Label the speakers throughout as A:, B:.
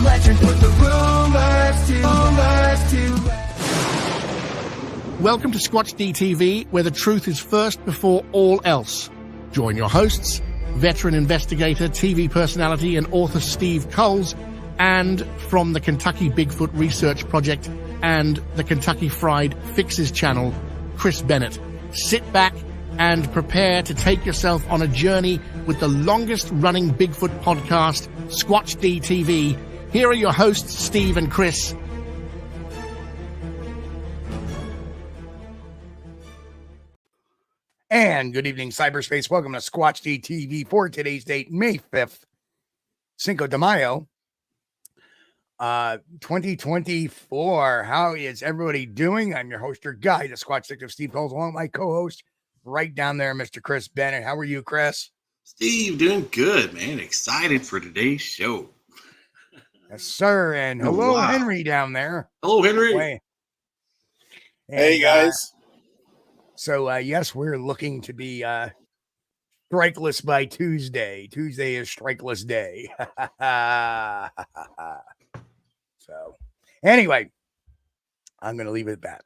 A: from legend, put the rumors to
B: Welcome to Squatch-D TV, where the truth is first before all else. Join your hosts, veteran investigator, TV personality, and author Steve Kulls, and from the Kentucky Bigfoot Research Project and the Kentucky Fried Fixes channel, Chris Bennett. Sit back and prepare to take yourself on a journey with the longest-running Bigfoot podcast, Squatch-D TV. Here are your hosts, Steve and Chris.
C: And good evening, cyberspace. Welcome to Squatch-D TV for today's date, May 5th, Cinco de Mayo, 2024. How is everybody doing? I'm your host, your guide, the Squatch Detective, Steve Kulls, along with my co-host, right down there, Mr. Chris Bennett. How are you, Chris?
D: Steve, doing good, man. Excited for today's show.
C: Yes, sir. And hello, Henry, down there.
D: Hello, Henry.
E: Hey, guys.
C: So, yes, we're looking to be strikeless by Tuesday. Tuesday is strikeless day. So, anyway, I'm going to leave it at that.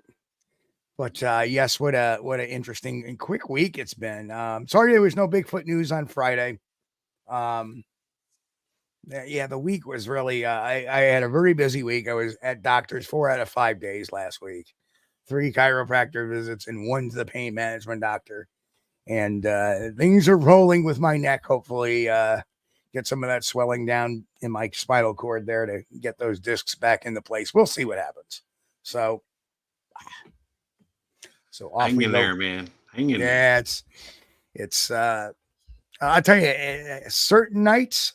C: But, yes, what an interesting and quick week it's been. Sorry there was no Bigfoot news on Friday. Yeah, the week was really, I had a very busy week. I was at doctors 4 out of 5 days last week. 3 chiropractor visits and 1 to the pain management doctor. And things are rolling with my neck. Hopefully get some of that swelling down in my spinal cord there to get those discs back into place. We'll see what happens. So off
D: hang
C: we
D: in
C: go.
D: there, man. Hang in there.
C: Yeah, it's I'll tell you, certain nights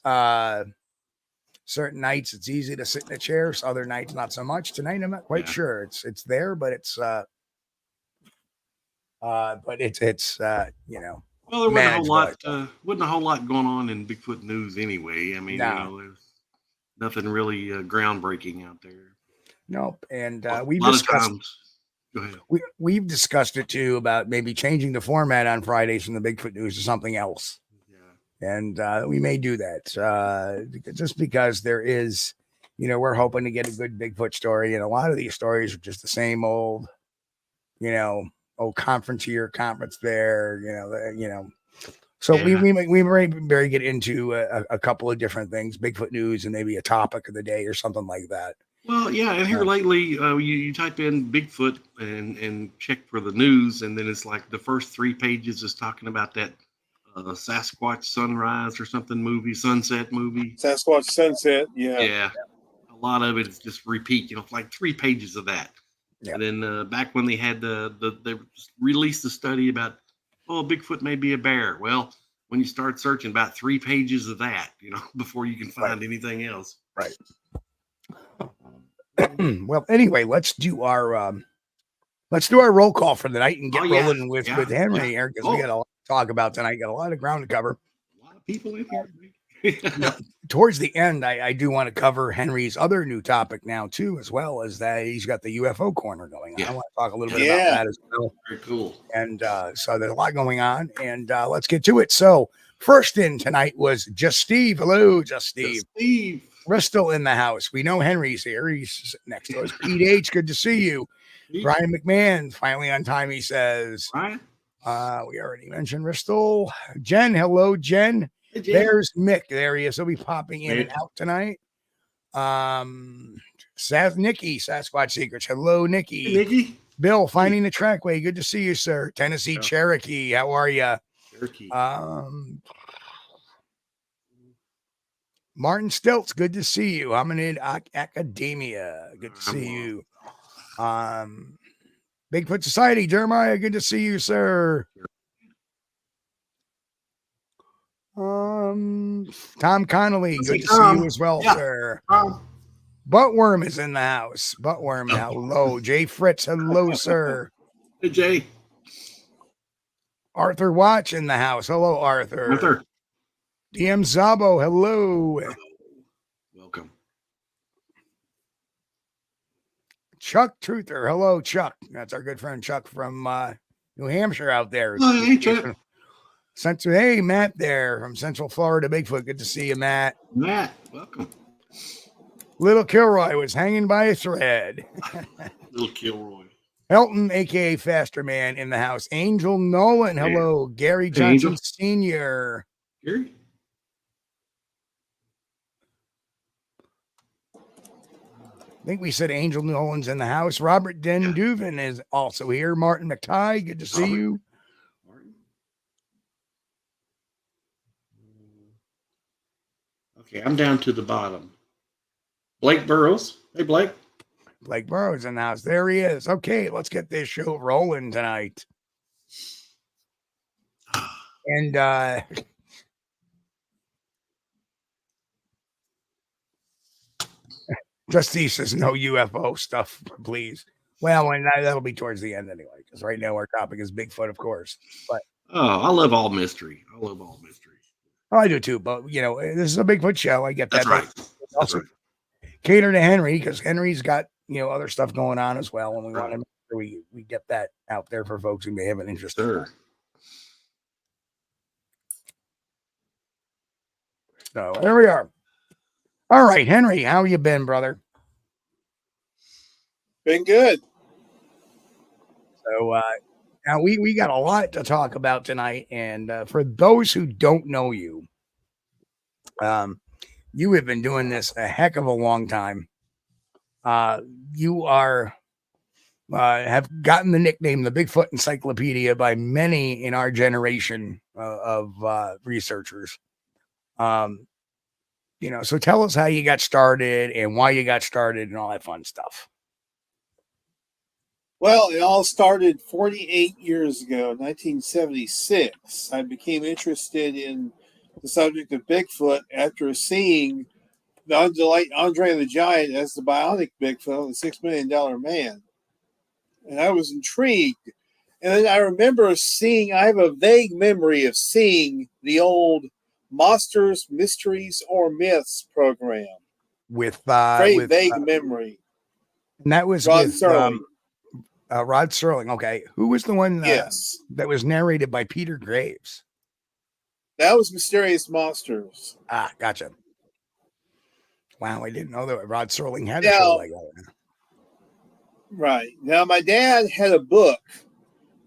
C: it's easy to sit in a chair. So other nights not so much. Tonight I'm not quite sure. It's there, but it's you know.
D: Well, there wasn't a whole lot going on in Bigfoot news anyway. I mean, there's nothing really groundbreaking out there.
C: Nope. And
D: a
C: we've
D: lot
C: discussed.
D: of times. Go ahead.
C: We've discussed it too about maybe changing the format on Fridays from the Bigfoot news to something else. And we may do that just because there is, we're hoping to get a good Bigfoot story. And a lot of these stories are just the same old, conference here, conference there, So we may get into a couple of different things, Bigfoot news and maybe a topic of the day or something like that.
D: Well, yeah. And here lately, you type in Bigfoot and check for the news. And then it's like the first 3 pages is talking about that Sasquatch Sunrise or something sunset movie.
E: Sasquatch Sunset,
D: yeah. A lot of it is just repeat, like 3 pages of that. Yeah. And then back when they had they released the study about, Bigfoot may be a bear. Well, when you start searching, about 3 pages of that, before you can find anything else.
C: Right. Well, anyway, let's do our roll call for the night and get rolling with Henry here, because we got a lot to talk about tonight. Got a lot of ground to cover.
D: A lot of people in here.
C: Towards the end, I do want to cover Henry's other new topic now too, as well as that he's got the UFO corner going on. I want to talk a little bit about that as well.
D: Very cool.
C: And so there's a lot going on, and let's get to it. So first in tonight was Just Steve. Hello, Just Steve.
D: Just Steve.
C: Bristol in the house. We know Henry's here. He's sitting next to us. Pete H, good to see you. Brian McMahon, finally on time, he says.
D: Right.
C: We already mentioned Bristol. Jen, hello, Jen.
D: Hey, Jen.
C: There's Mick. There he is. He'll be popping in and out tonight. Nikki, Sasquatch Secrets. Hello, Nikki.
D: Hey, Nikki.
C: Bill, finding the trackway. Good to see you, sir. Tennessee Cherokee. How are you?
D: Cherokee.
C: Martin Stilts, good to see you. Hominid Academia, good to see you. Bigfoot Society, Jeremiah, good to see you, sir. Tom Connolly, good to see you as well, sir. Buttworm is in the house. Buttworm, hello. Jay Fritz, hello, sir.
D: Hey, Jay.
C: Arthur Watch in the house. Hello, Arthur.
D: Arthur.
C: DM Zabo, hello.
D: Welcome.
C: Chuck Truther, hello, Chuck. That's our good friend Chuck from New Hampshire out there.
D: Oh, hey, Chuck.
C: Hey, Matt there from Central Florida Bigfoot. Good to see you, Matt.
D: Matt, welcome.
C: Little Kilroy was hanging by a thread.
D: Little Kilroy.
C: Helton, aka Faster Man, in the house. Angel Nolan, hello. Gary Johnson Sr.
D: Gary.
C: I think we said Angel Nolan's in the house. Robert Den Duven is also here. Martin McTighe, good to see you.
D: Okay, I'm down to the bottom. Blake Burrows. Hey, Blake.
C: Blake Burrows in the house. There he is. Okay, let's get this show rolling tonight. And Justice says no UFO stuff, please. Well, and that'll be towards the end anyway, because right now our topic is Bigfoot, of course. But
D: I love all mystery. I love all mystery.
C: I do too. But this is a Bigfoot show. I get that.
D: That's right.
C: Also,
D: That's right.
C: Cater to Henry, because Henry's got other stuff going on as well, and we want to make sure we get that out there for folks who may have an interest.
D: Sure.
C: So there we are. All right, Henry, how you been, brother?
E: Been good.
C: So now we got a lot to talk about tonight, and for those who don't know you, you have been doing this a heck of a long time. You have gotten the nickname the Bigfoot Encyclopedia by many in our generation of researchers. So tell us how you got started and why you got started and all that fun stuff.
E: Well, it all started 48 years ago, 1976. I became interested in the subject of Bigfoot after seeing the Andre the Giant as the bionic Bigfoot, the $6 million man. And I was intrigued. And then I remember I have a vague memory of seeing the old Monsters, Mysteries, or Myths program.
C: With
E: vague memory.
C: And that was
E: Rod
C: with
E: Serling.
C: Rod Serling. Okay. Who was the one
E: Yes.
C: that was narrated by Peter Graves?
E: That was Mysterious Monsters.
C: Ah, gotcha. Wow, I didn't know that Rod Serling had a show like that.
E: Right. Now, my dad had a book,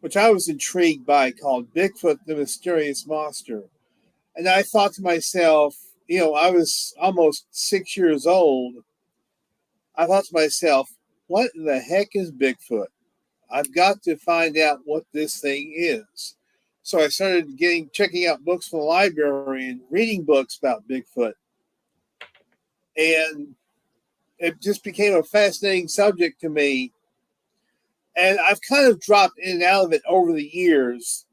E: which I was intrigued by, called Bigfoot, the Mysterious Monster. And I thought to myself, I was almost 6 years old. I thought to myself, what in the heck is Bigfoot? I've got to find out what this thing is. So I started checking out books from the library and reading books about Bigfoot. And it just became a fascinating subject to me. And I've kind of dropped in and out of it over the years.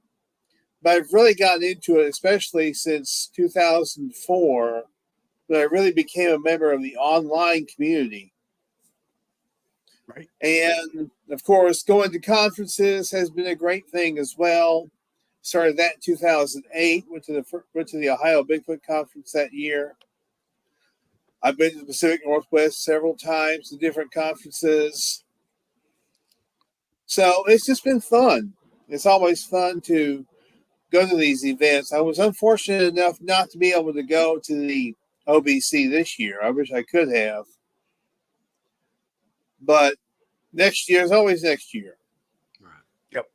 E: But I've really gotten into it, especially since 2004, when I really became a member of the online community.
C: Right.
E: And, of course, going to conferences has been a great thing as well. Started that in 2008, went to the Ohio Bigfoot Conference that year. I've been to the Pacific Northwest several times to different conferences. So it's just been fun. It's always fun to go to these events. I was unfortunate enough not to be able to go to the OBC this year. I wish I could have. But next year is always next year.
C: Right. Yep.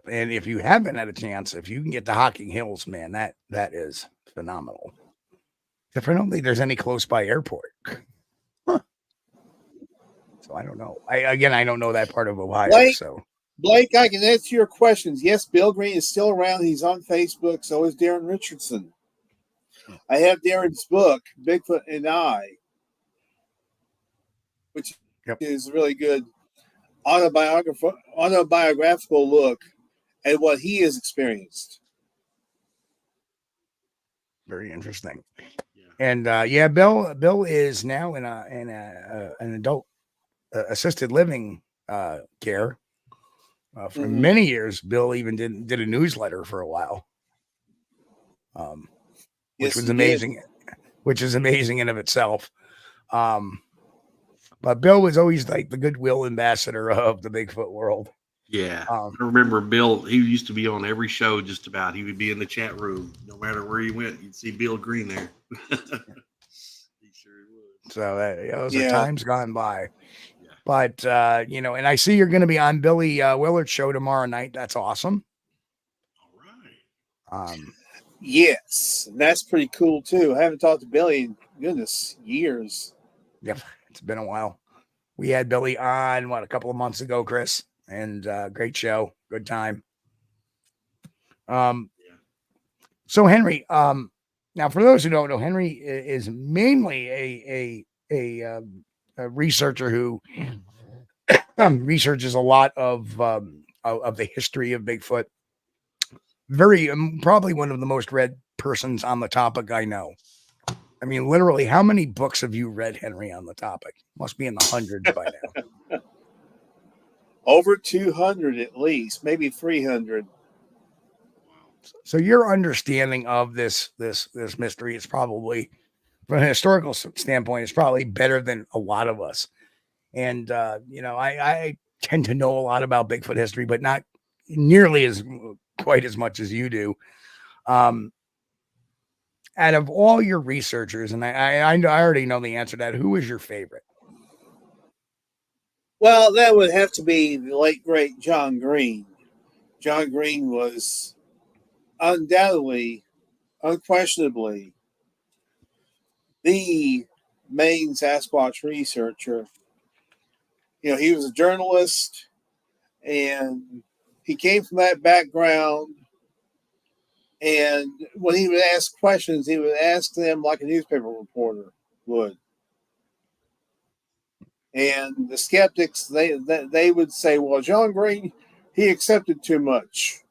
C: And if you haven't had a chance, if you can get to Hocking Hills, man, that is phenomenal. Except I don't think there's any close by airport. Huh. So I don't know. I don't know that part of Ohio.
E: Blake, I can answer your questions. Yes, Bill Green is still around. He's on Facebook. So is Darren Richardson. I have Darren's book, Bigfoot and I, which is a really good autobiographical look at what he has experienced.
C: Very interesting. And Bill is now in an adult assisted living care. For many years, Bill even did a newsletter for a while, which was amazing. Which is amazing in of itself. But Bill was always like the goodwill ambassador of the Bigfoot world.
D: Yeah, I remember Bill. He used to be on every show. Just about, he would be in the chat room, no matter where he went. You'd see Bill Green there. He sure
C: So those are
E: Yeah.
C: times gone by.
D: Yeah.
C: But, and I see you're going to be on Billy Willard's show tomorrow night. That's awesome.
D: All right.
E: Yes, and that's pretty cool too. I haven't talked to Billy in goodness years.
C: Yep, it's been a while. We had Billy on a couple of months ago, Chris, and great show, good time. So Henry, now for those who don't know, Henry is mainly a researcher who researches a lot of the history of Bigfoot. Very probably one of the most read persons on the topic I know. I mean, literally, how many books have you read, Henry, on the topic? Must be in the hundreds by now.
E: Over 200 at least, maybe 300.
C: So your understanding of this mystery is probably, from a historical standpoint, is probably better than a lot of us. And I tend to know a lot about Bigfoot history, but not nearly quite as much as you do. Out of all your researchers, and I already know the answer to that, who is your favorite?
E: Well, that would have to be the late great John Green. John Green was undoubtedly, unquestionably, the main Sasquatch researcher. He was a journalist, and he came from that background. And when he would ask questions, he would ask them like a newspaper reporter would. And the skeptics, they would say, well, John Green, he accepted too much.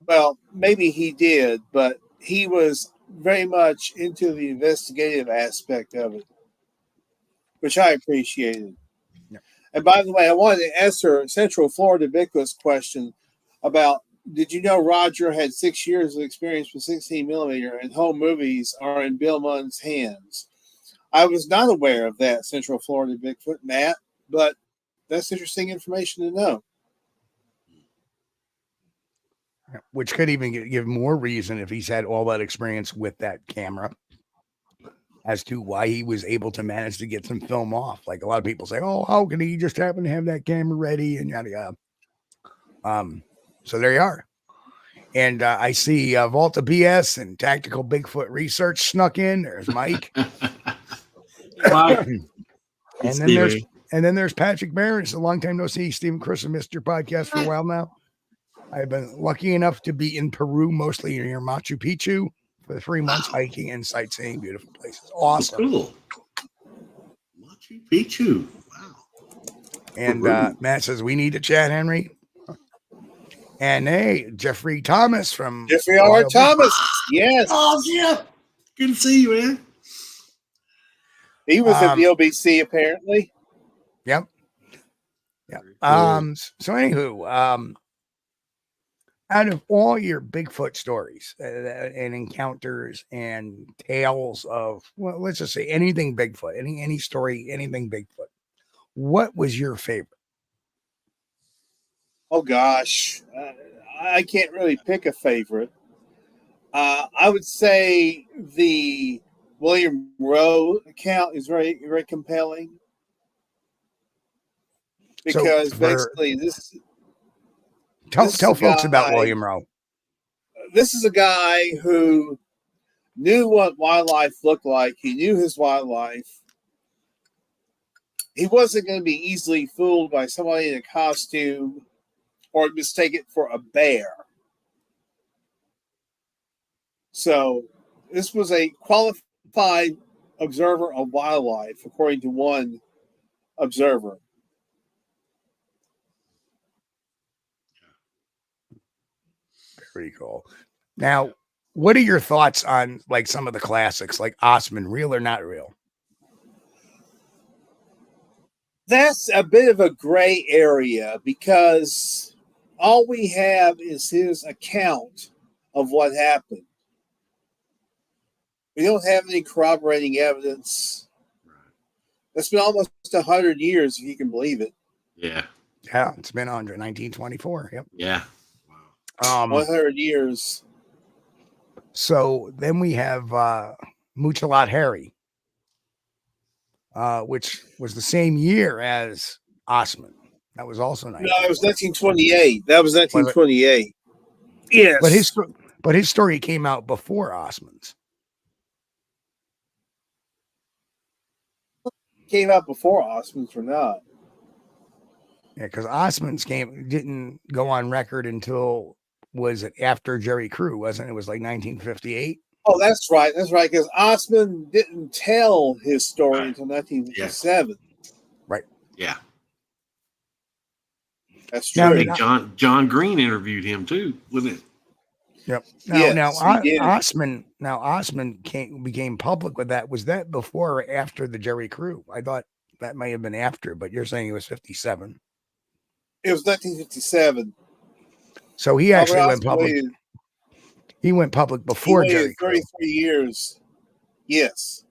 E: Well, maybe he did, but he was very much into the investigative aspect of it, which I appreciated.
C: Yeah.
E: And by the way, I wanted to answer Central Florida Bigfoot's question about, did you know Roger had 6 years of experience with 16 millimeter and home movies are in Bill Munn's hands? I was not aware of that, Central Florida Bigfoot, Matt, but that's interesting information to know.
C: Which could even give more reason if he's had all that experience with that camera as to why he was able to manage to get some film off. Like a lot of people say, oh, how can he just happen to have that camera ready and yada yada. So there you are. And I see Volta BS and Tactical Bigfoot Research snuck in. There's Mike. And then there's Patrick Barron. It's a long time no see. Stephen Chris have missed your podcast for a while now. I've been lucky enough to be in Peru, mostly near Machu Picchu, for 3 months hiking and sightseeing. Beautiful places. Awesome.
D: Cool. Machu Picchu. Wow.
C: And Matt says, we need to chat, Henry. And hey, Jeffrey Thomas from
E: Jeffrey R. Thomas. Yes.
D: Oh, yeah. Good to see you, man.
E: He was at the OBC, apparently.
C: Yep. So anywho, out of all your Bigfoot stories and encounters and tales of, well, let's just say anything Bigfoot, any story, anything Bigfoot, what was your favorite?
E: Oh, gosh. I can't really pick a favorite. I would say the William Rowe account is very, very compelling. Because basically this...
C: Tell folks about William Rowe.
E: This is a guy who knew what wildlife looked like. He knew his wildlife. He wasn't going to be easily fooled by somebody in a costume or mistake it for a bear. So this was a qualified observer of wildlife, according to one observer.
C: Pretty cool. Now, what are your thoughts on like some of the classics, like Osman, real or not real?
E: That's a bit of a gray area because all we have is his account of what happened. We don't have any corroborating evidence. That's been almost 100 years, if you can believe it.
D: Yeah.
C: Yeah, it's been 1924. Yep.
D: Yeah.
E: 100 years.
C: So then we have Muchalot Harry. which was the same year as Osman. That was also
E: No,
C: 19.
E: it was 1928. That was
C: Was it?
E: 1928. Yes.
C: But his story came out before Osman's.
E: Came out before Osman's or not?
C: Yeah, because Osman's didn't go on record until, was it after Jerry Crew, wasn't it? It was like 1958.
E: Oh, that's right. That's right. Because Osman didn't tell his story
D: Right.
E: until 1957.
C: Right.
D: Yeah.
E: That's
C: Now,
E: true.
D: I think John Green interviewed him too, wasn't it?
C: Yep.
E: Yes, he did.
C: Osman became public with that. Was that before or after the Jerry Crew? I thought that may have been after, but you're saying it was 57.
E: It was 1957.
C: So he actually
E: Albert
C: went
E: Osman
C: public.
E: waited-
C: He went public
E: He
C: before
E: waited
C: Jerry Crew.
E: 33 years. Yes.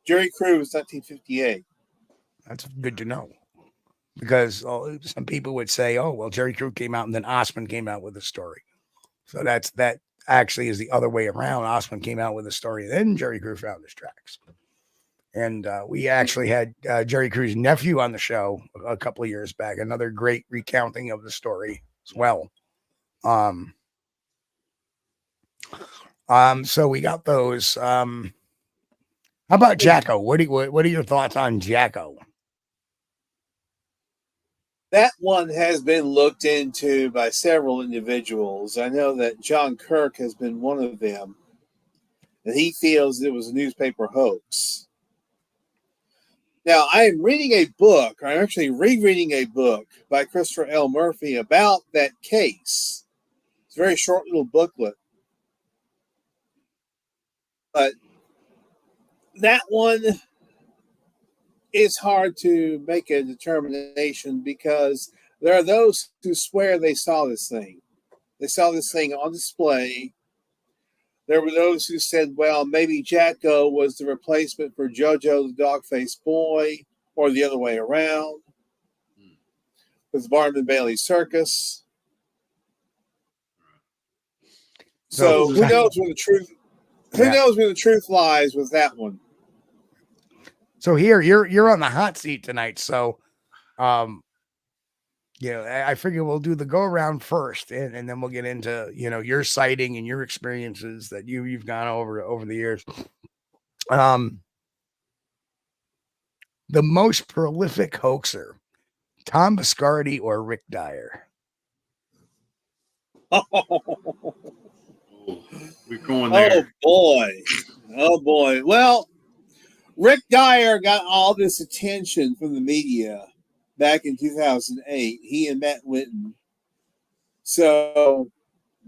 E: Jerry Crew was 1958.
C: That's good to know. Because some people would say, oh, well, Jerry Crew came out and then Osman came out with a story. So that actually is the other way around. Osman came out with a story, then Jerry Crew found his tracks. And we actually had Jerry Crew's nephew on the show a couple of years back, another great recounting of the story as well. So we got those. How about Jacko? What are your thoughts on Jacko?
E: That one has been looked into by several individuals. I know that John Kirk has been one of them, and he feels it was a newspaper hoax. Now, I am reading a book, or I'm actually rereading a book by Christopher L. Murphy about that case. It's a very short little booklet. But that one is hard to make a determination because there are those who swear they saw this thing. They saw this thing on display. There were those who said, well, maybe Jacko was the replacement for JoJo the dog-faced boy, or the other way around, with Barnum and Bailey Circus. So who knows when the truth? Who knows when the truth lies with that one?
C: So here you're on the hot seat tonight. So, I figure we'll do the go around first, and then we'll get into your sighting and your experiences that you've gone over the years. The most prolific hoaxer, Tom Biscardi or Rick Dyer?
D: We're going there.
E: Oh boy. Well, Rick Dyer got all this attention from the media back in 2008. He and Matt Whitten. So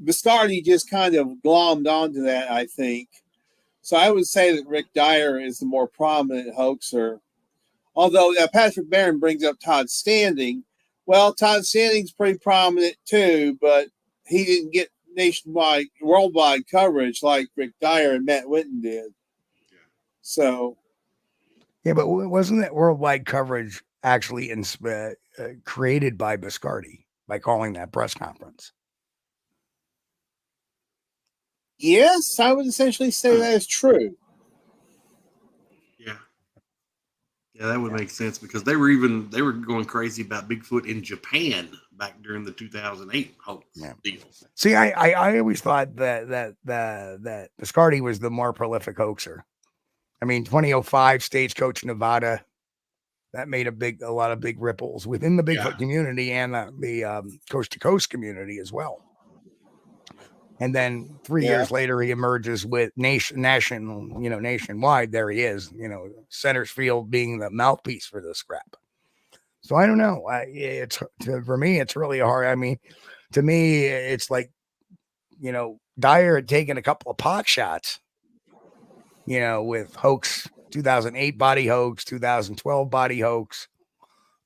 E: Biscardi just kind of glommed onto that, I think. So I would say that Rick Dyer is the more prominent hoaxer. Although Patrick Barron brings up Todd Standing. Well, Todd Standing's pretty prominent too, but he didn't get worldwide coverage like Rick Dyer and Matt Whitten did. So,
C: yeah, but wasn't that worldwide coverage actually created by Biscardi by calling that press conference?
E: Yes, I would essentially say that is true.
D: Yeah, that would make sense because they were going crazy about Bigfoot in Japan back during the 2008 hoax deal.
C: See, I always thought that Biscardi was the more prolific hoaxer. I mean, 2005 Stagecoach, Nevada, that made a lot of big ripples within the Bigfoot community and the coast to coast community as well. And then 3 years later, he emerges with nationwide. There he is, Centersfield being the mouthpiece for this crap. So I don't know. For me, it's really hard. I mean, to me, it's like, Dyer had taken a couple of pot shots, with hoax, 2008 body hoax, 2012 body hoax.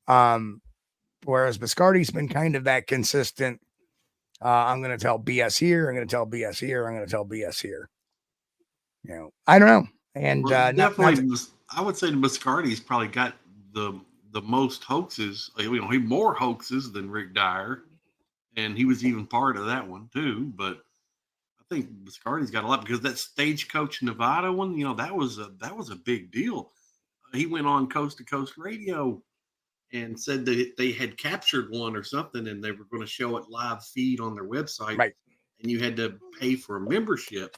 C: Whereas Biscardi's been kind of that consistent. I'm going to tell BS here. I'm going to tell BS here. I'm going to tell BS here. I don't know. And
D: definitely, I would say the Biscardi's probably got the most hoaxes. He more hoaxes than Rick Dyer, and he was even part of that one too. But I think Biscardi's got a lot because that Stagecoach Nevada one, that was a big deal. he went on Coast to Coast Radio and said that they had captured one or something, and they were going to show it live feed on their website,
C: Right.
D: and you had to pay for a membership.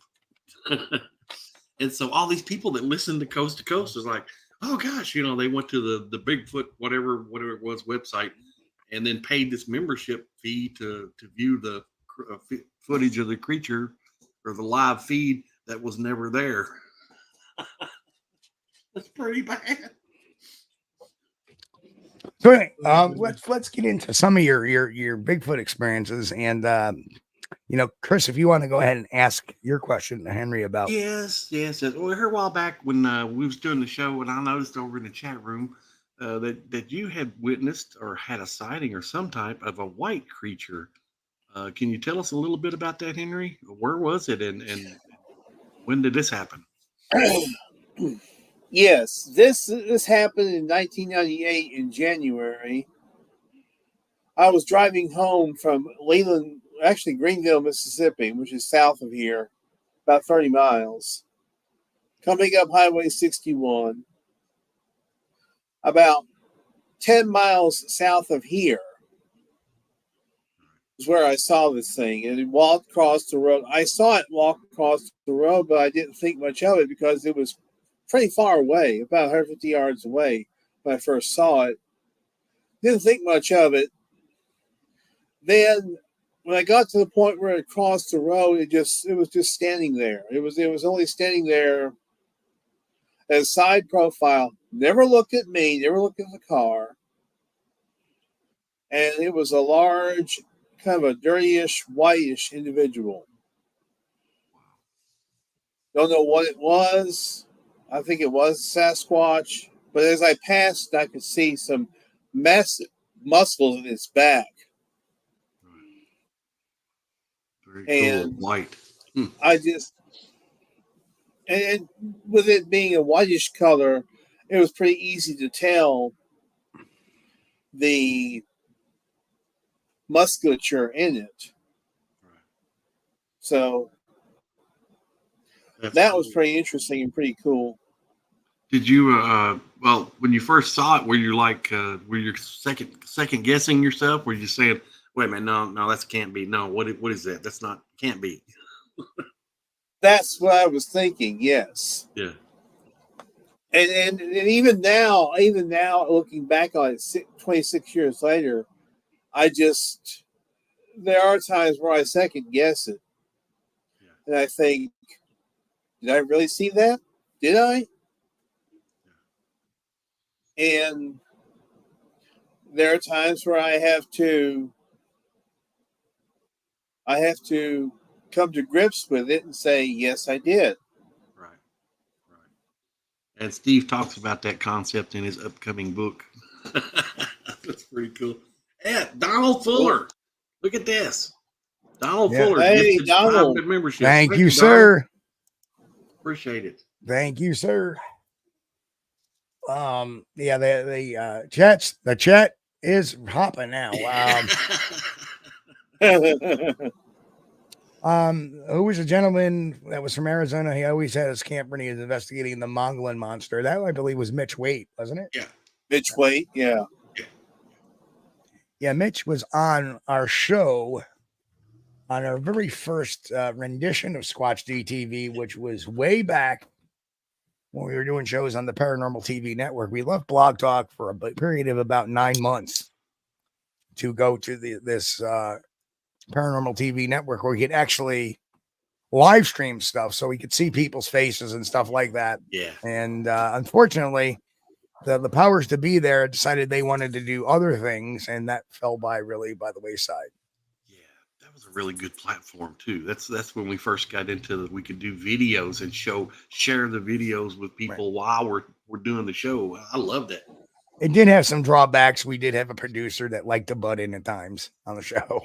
D: And so all these people that listened to Coast is like, oh gosh, you know, they went to the Bigfoot, whatever it was, website, and then paid this membership fee to view the footage of the creature or the live feed that was never there. That's pretty bad.
C: So anyway, let's get into some of your Bigfoot experiences, and you know, Chris, if you want to go ahead and ask your question to Henry about.
D: Yes. Well, here a while back when we was doing the show, and I noticed over in the chat room that you had witnessed or had a sighting or some type of a white creature. Can you tell us a little bit about that, Henry? Where was it, and when did this happen?
E: Yes, this happened in 1998 in January. I was driving home from Leland, actually Greenville, Mississippi, which is south of here, about 30 miles. Coming up Highway 61, about 10 miles south of here is where I saw this thing. And it walked across the road. I saw it walk across the road, but I didn't think much of it because it was pretty far away, about 150 yards away when I first saw it. Didn't think much of it. Then when I got to the point where it crossed the road, it was just standing there. It was only standing there as side profile. Never looked at me, never looked at the car. And it was a large, kind of a dirtyish, whitish individual. Don't know what it was. I think it was Sasquatch. But as I passed, I could see some massive muscles in its back.
D: Very cool.
E: And
D: White.
E: I just, and with it being a whitish color, it was pretty easy to tell the musculature in it. So that was pretty interesting and pretty cool.
D: Did you well, when you first saw it, were you like were you second guessing yourself? Were you saying, wait a minute, no, that can't be. No, what is that? That's not, can't be.
E: That's what I was thinking, yes.
D: Yeah.
E: And even now, looking back on it 26 years later, there are times where I second guess it.
D: Yeah.
E: And I think, did I really see that? Did I? Yeah. And there are times where I have to come to grips with it and say, yes, I did.
D: Right. And Steve talks about that concept in his upcoming book. That's pretty cool. Yeah, Donald Fuller. Look at this. Donald Fuller.
E: Hey, Donald.
D: Membership.
C: Thank you, sir.
D: Donald. Appreciate it.
C: Thank you, sir. Yeah, the chat is hopping now. Who was a gentleman that was from Arizona? He always had his camper and he was investigating the Mongolian monster. That, I believe, was Mitch Waite, wasn't it?
D: Yeah.
E: Mitch Waite, yeah.
C: Yeah, Mitch was on our show on our very first rendition of Squatch-D TV, which was way back when we were doing shows on the Paranormal TV network. We left Blog Talk for a period of about 9 months to go to this Paranormal TV network where we could actually live stream stuff so we could see people's faces and stuff like that.
D: Yeah.
C: And unfortunately, the powers to be there decided they wanted to do other things, and that fell by the wayside.
D: Yeah, that was a really good platform too. That's when we first got into we could do videos and share the videos with people while we're doing the show. I love that.
C: It did have some drawbacks. We did have a producer that liked to butt in at times on the show.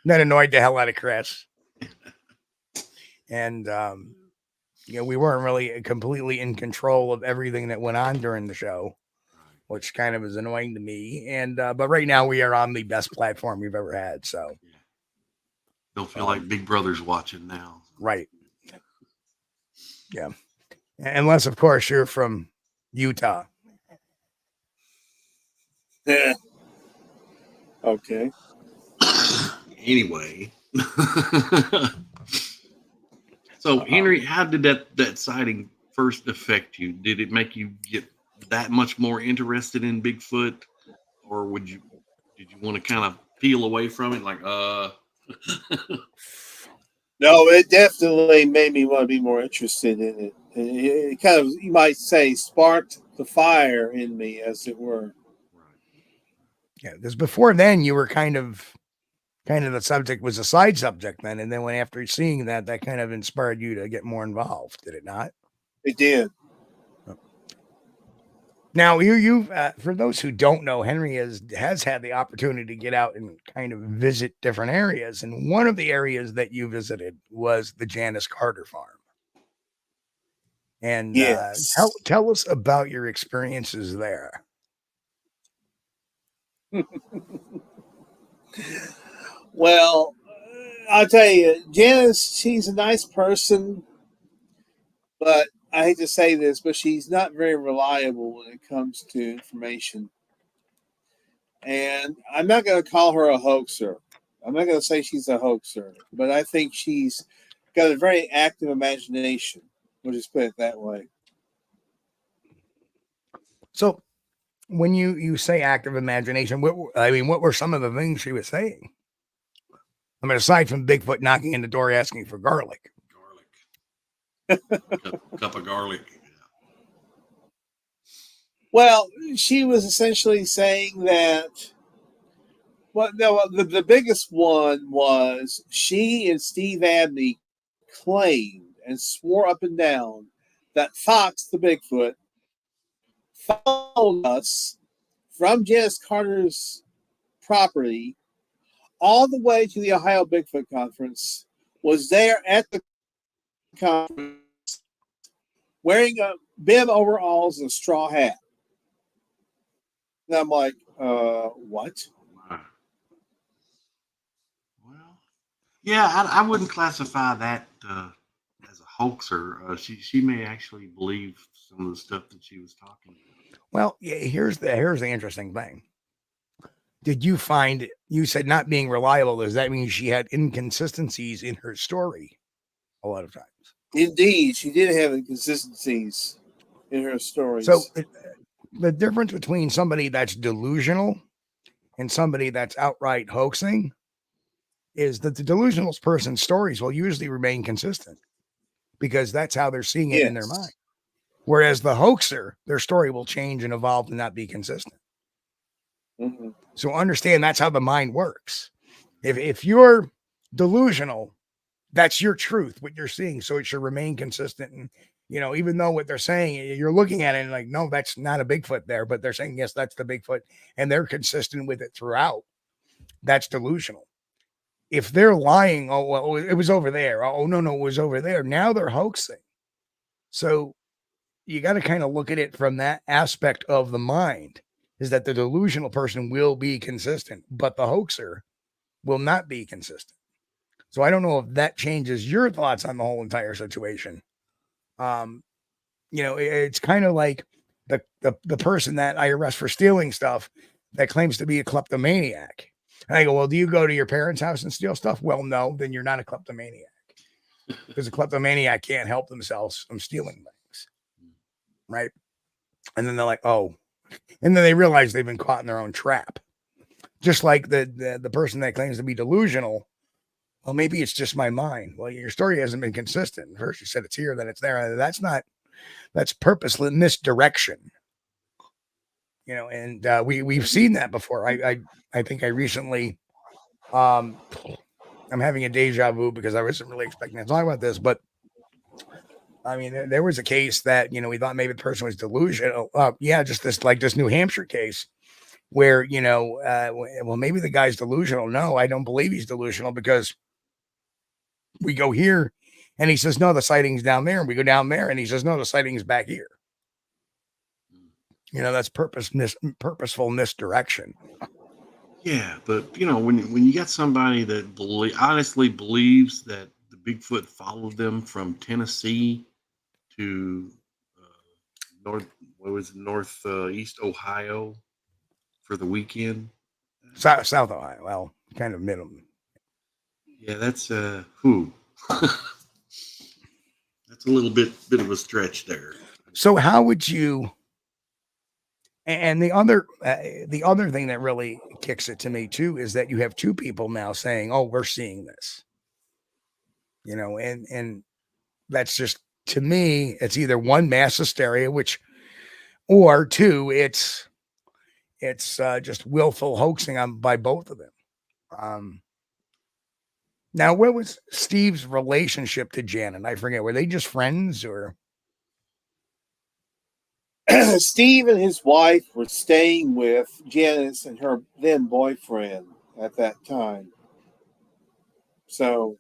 C: That annoyed the hell out of Chris. And we weren't really completely in control of everything that went on during the show, which kind of is annoying to me. And but right now we are on the best platform we've ever had. So
D: don't feel like Big Brother's watching now.
C: Right. Yeah. Unless, of course, you're from Utah.
E: Yeah. Okay.
D: Anyway. So, Henry, how did that sighting first affect you? Did it make you get that much more interested in Bigfoot, or did you want to kind of peel away from it? Like,
E: No, it definitely made me want to be more interested in it. It kind of, you might say, sparked the fire in me, as it were.
C: Yeah, because before then you were kind of the subject was a side subject then, and then when after seeing that kind of inspired you to get more involved, did it not?
E: It did.
C: Now you for those who don't know, Henry has had the opportunity to get out and kind of visit different areas, and one of the areas that you visited was the Janice Carter farm. And
E: Yes.
C: tell us about your experiences there.
E: Well, I'll tell you, Janice, she's a nice person, but I hate to say this, but she's not very reliable when it comes to information. And I'm not going to call her a hoaxer. I'm not going to say she's a hoaxer, but I think she's got a very active imagination. We'll just put it that way.
C: So when you say active imagination, what were some of the things she was saying? I mean, aside from Bigfoot knocking in the door asking for garlic.
D: Cup of garlic.
E: Well, she was essentially saying that. Well, no, the biggest one was she and Steve Abney claimed and swore up and down that Fox, the Bigfoot, followed us from Janice Carter's property all the way to the Ohio Bigfoot Conference, was there at the conference wearing a bib overalls and a straw hat. And I'm like, what?
D: Well, yeah, I wouldn't classify that as a hoaxer. She may actually believe some of the stuff that she was talking about.
C: Well, yeah, here's the interesting thing. Did you find, you said not being reliable, does that mean she had inconsistencies in her story a lot of times?
E: Indeed, she did have inconsistencies in her stories.
C: So the difference between somebody that's delusional and somebody that's outright hoaxing is that the delusional person's stories will usually remain consistent because that's how they're seeing it in their mind. Whereas the hoaxer, their story will change and evolve and not be consistent.
E: Mm-hmm.
C: So understand that's how the mind works. If you're delusional, that's your truth, what you're seeing. So it should remain consistent. And, you know, even though what they're saying, you're looking at it and like, no, that's not a Bigfoot there, but they're saying, yes, that's the Bigfoot. And they're consistent with it throughout. That's delusional. If they're lying, oh, well, it was over there. Oh, no, it was over there. Now they're hoaxing. So you got to kind of look at it from that aspect of the mind, is that the delusional person will be consistent, but the hoaxer will not be consistent. So I don't know if that changes your thoughts on the whole entire situation. You know, it's kind of like the person that I arrest for stealing stuff that claims to be a kleptomaniac. And I go, well, do you go to your parents' house and steal stuff? Well, no, then you're not a kleptomaniac. Because a kleptomaniac can't help themselves from stealing things. Right? And then they're like, oh. And then they realize they've been caught in their own trap. Just like the person that claims to be delusional. Well, maybe it's just my mind. Well, your story hasn't been consistent. First you said it's here, then it's there. That's purposely misdirection. You know, and we've seen that before. I think I recently, I'm having a deja vu because I wasn't really expecting to talk about this, but I mean, there was a case that, you know, we thought maybe the person was delusional. Just this New Hampshire case where, you know, well, maybe the guy's delusional. No, I don't believe he's delusional because we go here and he says, no, the sighting's down there. And we go down there and he says, no, the sighting's back here. You know, that's purposeful misdirection.
D: Yeah, but you know, when you got somebody that honestly believes that the Bigfoot followed them from Tennessee to what was it, northeast Ohio for the weekend.
C: South Ohio. Well, kind of middle.
D: Yeah, that's who. That's a little bit of a stretch there.
C: So how would you? And the other thing that really kicks it to me too is that you have two people now saying, "Oh, we're seeing this," and that's just, to me, it's either one, mass hysteria, or two, it's just willful hoaxing by both of them. Now, what was Steve's relationship to Janet? I forget. Were they just friends or?
E: Steve and his wife were staying with Janice and her then boyfriend at that time. So,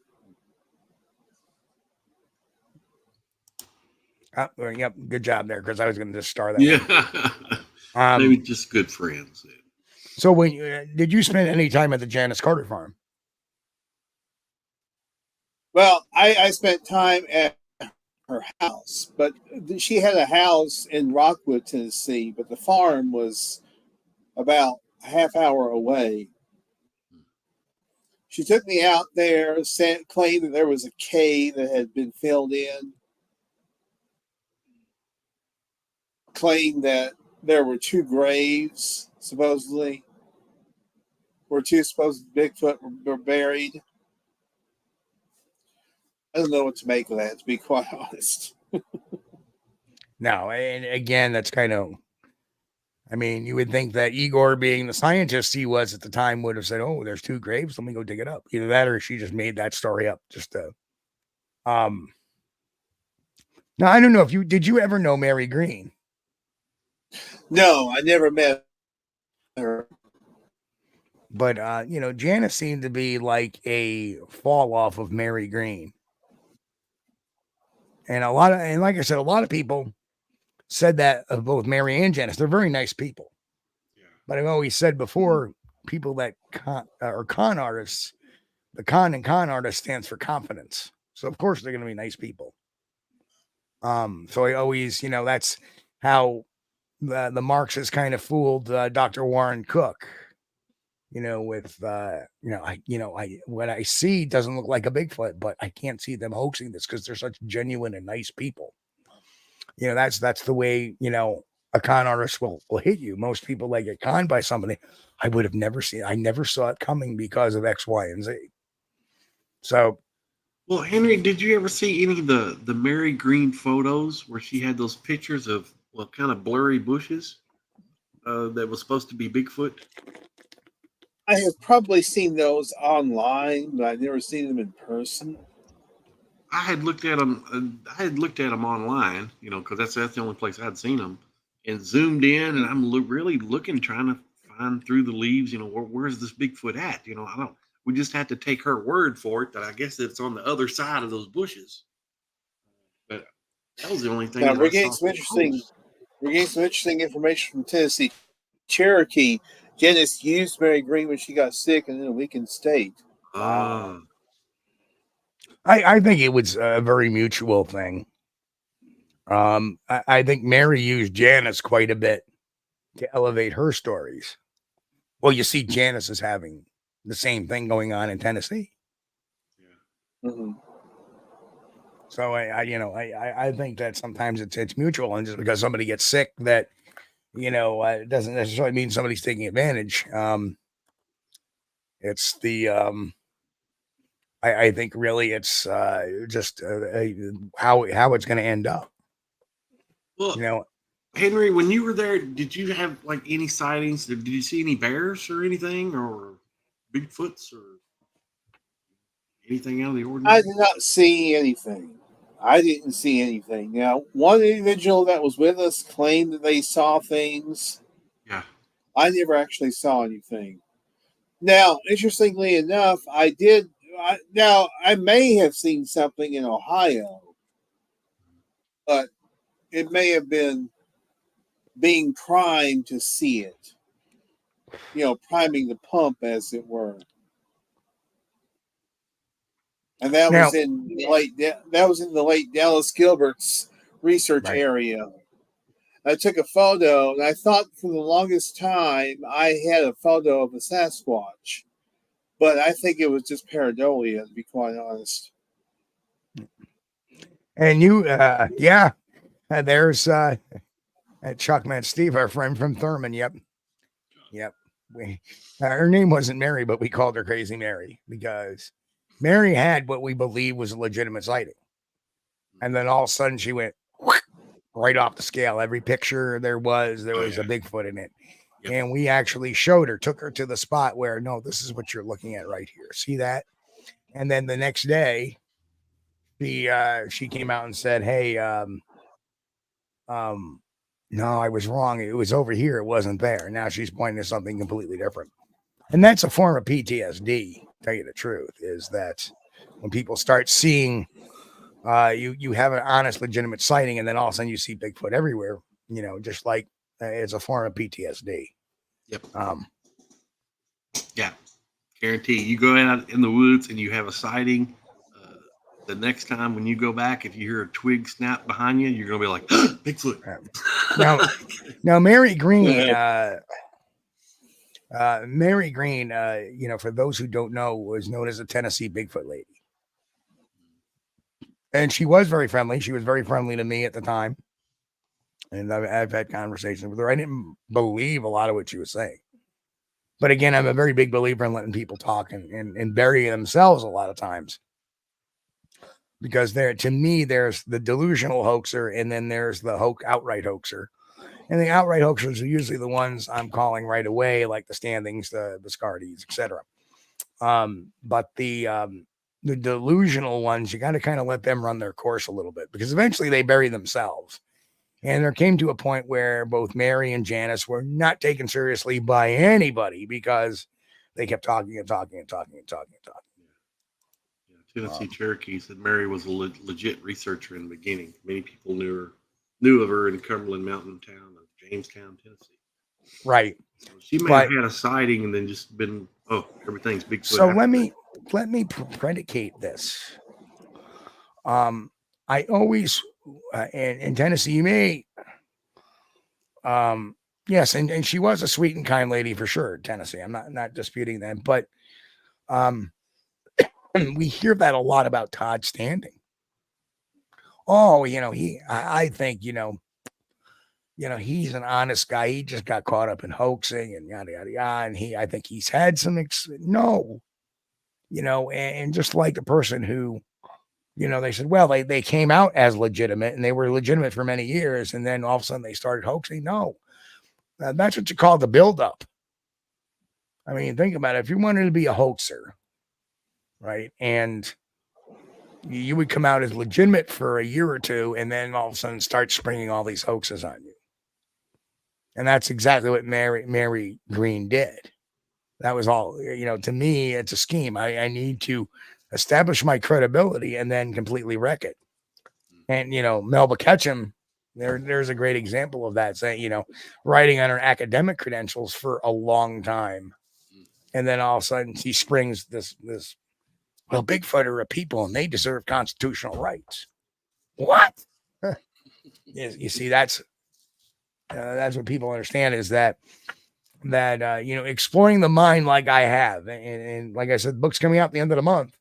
C: Yep, good job there, because I was going to just star that.
D: Yeah, maybe just good friends.
C: So, when did you spend any time at the Janice Carter farm?
E: well, I spent time at her house, but she had a house in Rockwood, Tennessee, but the farm was about a half hour away. She took me out there, claimed that there was a cave that had been filled in, claimed that there were two graves, supposedly, where two supposed Bigfoot were buried. I don't know what to make of that, to be quite honest.
C: No, and again, that's kind of, I mean, you would think that Igor, being the scientist he was at the time, would have said, "Oh, there's two graves. Let me go dig it up." Either that, or she just made that story up. Just now, I don't know if did you ever know Mary Green?
E: No, I never met her.
C: But Janice seemed to be like a fall off of Mary Green, and like I said, a lot of people said that of both Mary and Janice. They're very nice people. Yeah. But I've always said before, people that are con artists, the con in con artist stands for confidence. So of course they're going to be nice people. So I always, that's how the Marxists kind of fooled Dr. Warren Cook. With what I see doesn't look like a Bigfoot, but I can't see them hoaxing this because they're such genuine and nice people. That's the way, a con artist will hit you. Most people that get conned by somebody, I never saw it coming because of X, Y, and Z. So,
D: well, Henry, did you ever see any of the Mary Green photos where she had those pictures of kind of blurry bushes that was supposed to be Bigfoot?
E: I have probably seen those online, but I've never seen them in person.
D: I had looked at them. I had looked at them online, because that's the only place I'd seen them, and zoomed in, and I'm really looking, trying to find through the leaves. Where's this Bigfoot at? I don't. We just had to take her word for it that I guess it's on the other side of those bushes. But that was the only thing.
E: Now we're getting some interesting. We're getting some interesting information from Tennessee Cherokee. Janice used Mary Green when she got sick and in a weakened state.
C: Wow. I think it was a very mutual thing. I think Mary used Janice quite a bit to elevate her stories. Well, you see, Janice is having the same thing going on in Tennessee.
E: Yeah. Mm-hmm.
C: So I think that sometimes it's mutual, and just because somebody gets sick, that it doesn't necessarily mean somebody's taking advantage. It's the I think really it's just how it's going to end up.
D: Well, Henry, when you were there, did you have any sightings? Did you see any bears or anything, or Bigfoots or anything out of the ordinary?
E: I did not see anything. I didn't see anything. Now, one individual that was with us claimed that they saw things.
D: Yeah.
E: I never actually saw anything. Now, interestingly enough, I did. I may have seen something in Ohio, but it may have been being primed to see it. Priming the pump, as it were. And that was in the late Dallas Gilbert's research area. I took a photo, and I thought for the longest time I had a photo of a Sasquatch, but I think it was just pareidolia, to be quite honest.
C: And you, there's Chuck met Steve, our friend from Thurman. Yep. Her name wasn't Mary, but we called her Crazy Mary because Mary had what we believe was a legitimate sighting. And then all of a sudden she went right off the scale. Every picture there was a Bigfoot in it. Yep. And we actually took her to the spot where, no, this is what you're looking at right here. See that? And then the next day, she came out and said, hey, no, I was wrong. It was over here. It wasn't there. Now she's pointing to something completely different. And that's a form of PTSD, tell you the truth, is that when people start seeing you have an honest, legitimate sighting, and then all of a sudden you see Bigfoot everywhere, just like it's a form of PTSD.
D: Yep. Yeah. Guarantee you go out in the woods and you have a sighting. The next time when you go back, if you hear a twig snap behind you, you're going to be like, Bigfoot.
C: Now, Mary Green, for those who don't know, was known as a Tennessee Bigfoot lady. And she was very friendly. She was very friendly to me at the time. And I've had conversations with her. I didn't believe a lot of what she was saying. But again, I'm a very big believer in letting people talk and bury themselves a lot of times. Because to me, there's the delusional hoaxer, and then there's the outright hoaxer. And the outright hoaxers are usually the ones I'm calling right away, like the Standings, the Squatch-Ds, etc. But the delusional ones, you got to kind of let them run their course a little bit, because eventually they bury themselves. And there came to a point where both Mary and Janice were not taken seriously by anybody because they kept talking and talking and talking and talking and talking.
D: Tennessee Cherokee said Mary was a legit researcher in the beginning. Many people knew of her in Cumberland Mountain town of Jamestown, Tennessee.
C: Right.
D: So she may have had a sighting and then just been, everything's Bigfoot.
C: So let me predicate this. I always in Tennessee, you may, yes, and she was a sweet and kind lady for sure, Tennessee. I'm not disputing that, but we hear that a lot about Todd Standing. Oh, I think, he's an honest guy. He just got caught up in hoaxing and yada, yada, yada. And I think he's had some, and just like the person who, they said, well, they came out as legitimate and they were legitimate for many years. And then all of a sudden they started hoaxing. No, that's what you call the buildup. I mean, think about it. If you wanted to be a hoaxer, right, and you would come out as legitimate for a year or two, and then all of a sudden start springing all these hoaxes on you. And that's exactly what Mary Green did. That was all, to me, it's a scheme. I need to establish my credibility and then completely wreck it. And, Melba Ketchum, there's a great example of that, saying, writing on her academic credentials for a long time. And then all of a sudden she springs this well, Bigfoot are a people and they deserve constitutional rights. What? You see, that's what people understand, is that exploring the mind like I have, and like I said, the book's coming out at the end of the month,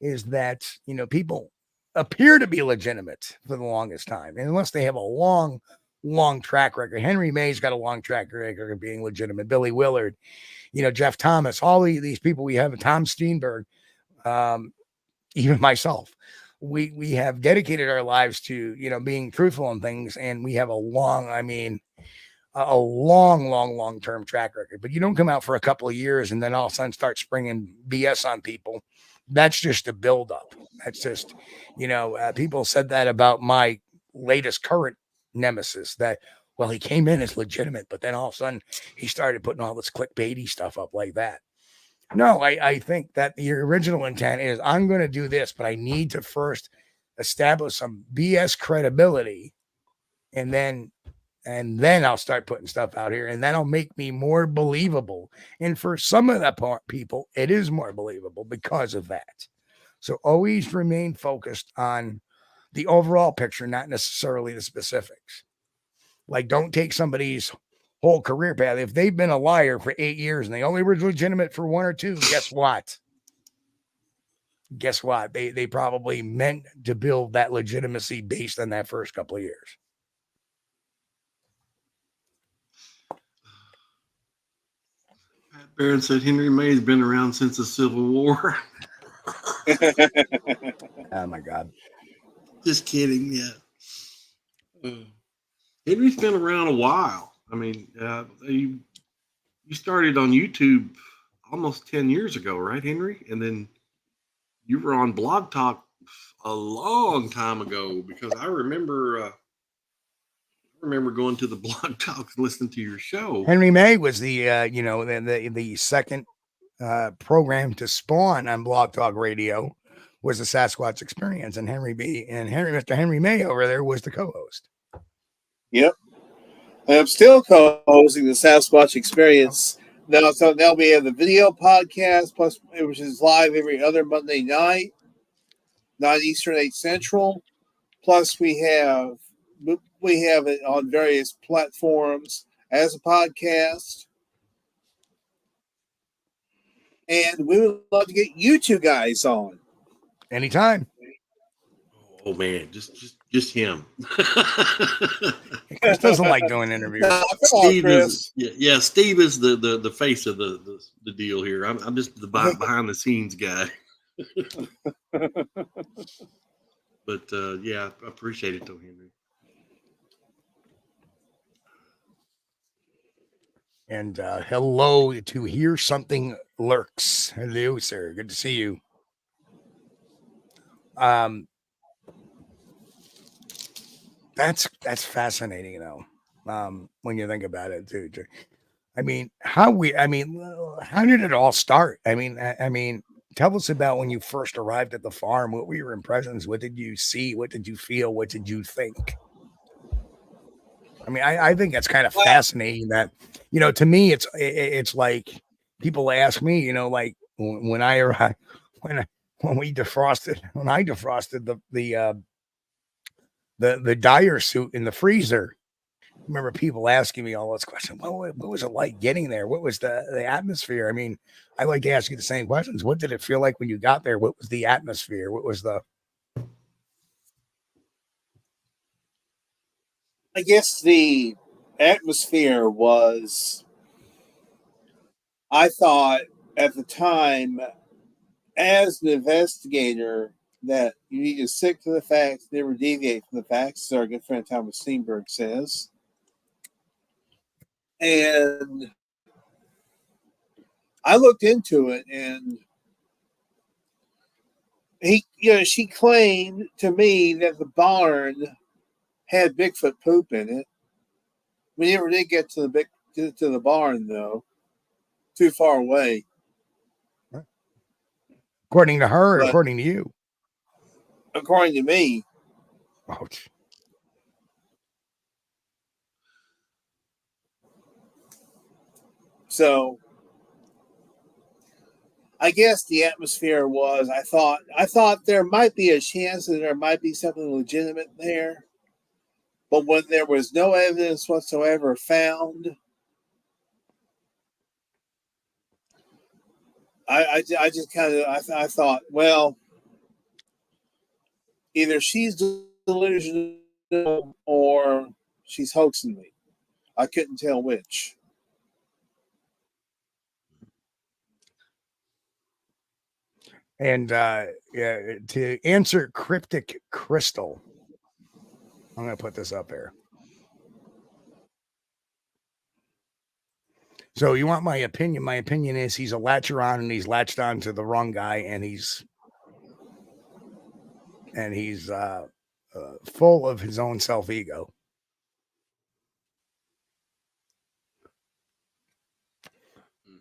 C: is that people appear to be legitimate for the longest time, and unless they have a long track record. Henry May's got a long track record of being legitimate. Billy Willard, Jeff Thomas, all these people we have, Tom Steenberg, even myself, we have dedicated our lives to, being truthful in things. And we have a long-term track record, but you don't come out for a couple of years and then all of a sudden start springing BS on people. That's just a buildup. That's just, people said that about my latest current nemesis, that, well, he came in as legitimate, but then all of a sudden he started putting all this clickbaity stuff up like that. No, I think that the original intent is, I'm going to do this, but I need to first establish some BS credibility, and then I'll start putting stuff out here, and that'll make me more believable. And for some of the people, it is more believable because of that. So always remain focused on the overall picture, not necessarily the specifics. Like, don't take somebody's whole career path. If they've been a liar for 8 years and they only were legitimate for 1 or 2, guess what? Guess what? They probably meant to build that legitimacy based on that first couple of years.
D: Pat Barron said Henry May's been around since the Civil War.
C: Oh my God.
D: Just kidding. Yeah. Henry's been around a while. I mean, you started on YouTube almost 10 years ago, right, Henry? And then you were on Blog Talk a long time ago, because I remember going to the Blog Talk and listening to your show.
C: Henry May was the the second program to spawn on Blog Talk Radio was the Sasquatch Experience, and Mr. Henry May over there was the co-host.
E: Yep. I'm still co-hosting the Sasquatch Experience. Now we have the video podcast, which is live every other Monday night, 9 Eastern, 8 Central. Plus, we have it on various platforms as a podcast. And we would love to get you two guys on.
C: Anytime.
D: Oh man, just him.
C: Chris doesn't like doing interviews.
D: Steve is Steve is the face of the deal here. I'm just the behind the scenes guy. But yeah, I appreciate it though, Henry.
C: And hello to Hear Something Lurks. Hello, sir. Good to see you. That's fascinating, though. When you think about it, too. I mean, how did it all start? I mean, tell us about when you first arrived at the farm. What were your impressions? What did you see? What did you feel? What did you think? I mean, I think that's kind of fascinating that, to me, it's like people ask me, like when I arrived, when I defrosted the dyer suit in the freezer. I remember people asking me all those questions. What was it like getting there? What was the atmosphere? I mean, I like to ask you the same questions. What did it feel like when you got there? What was the atmosphere? What was
E: I guess the atmosphere was, I thought at the time, as an investigator, that you need to stick to the facts, never deviate from the facts, as our good friend Thomas Steenberg says. And I looked into it, and she claimed to me that the barn had Bigfoot poop in it. We never did get to the barn, though. Too far away.
C: according to her or according to you?
E: According to me.
C: Ouch.
E: So I guess the atmosphere was, I thought there might be a chance that there might be something legitimate there. But when there was no evidence whatsoever found, I just kind of, I thought, well, either she's delusional or she's hoaxing me. I couldn't tell which.
C: And to answer Cryptic Crystal, I'm going to put this up there. So you want my opinion? My opinion is he's a latcher on, and he's latched on to the wrong guy, and he's full of his own self-ego.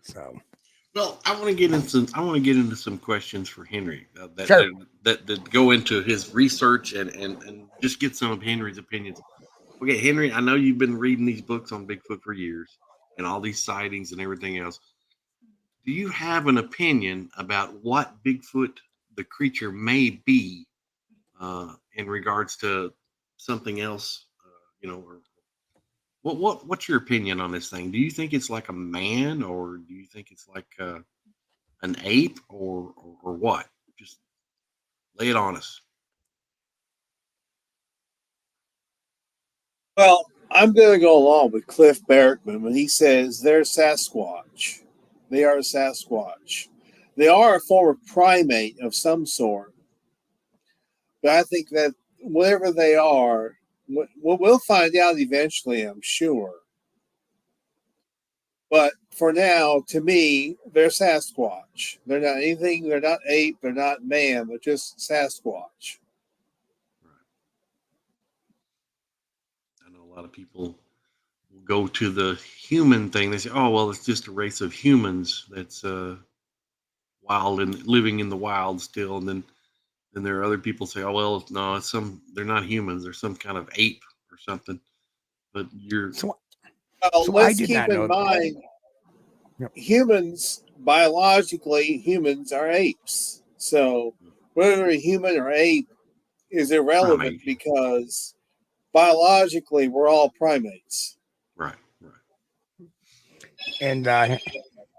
C: So,
D: well, I want to get into some questions for Henry
C: Sure.
D: that go into his research and just get some of Henry's opinions. Okay, Henry, I know you've been reading these books on Bigfoot for years and all these sightings and everything else. Do you have an opinion about what Bigfoot, the creature, may be in regards to something else, or What's your opinion on this thing? Do you think it's like a man, or do you think it's like an ape, or what? Just lay it on us.
E: Well, I'm going to go along with Cliff Barrickman when he says they're Sasquatch. They are a Sasquatch. They are a form of primate of some sort. But I think that whatever they are, we'll find out eventually, I'm sure. But for now, to me, they're Sasquatch. They're not anything. They're not ape. They're not man. They're just Sasquatch.
D: I know a lot of people will go to the human thing. They say, "Oh, well, it's just a race of humans that's wild and living in the wild still." And then there are other people say, "Oh, well, no, it's they're not humans. They're some kind of ape or something." But
E: Let's keep in mind, humans, biologically, humans are apes. So whether a human or ape is irrelevant because biologically we're all primates.
D: Right.
C: And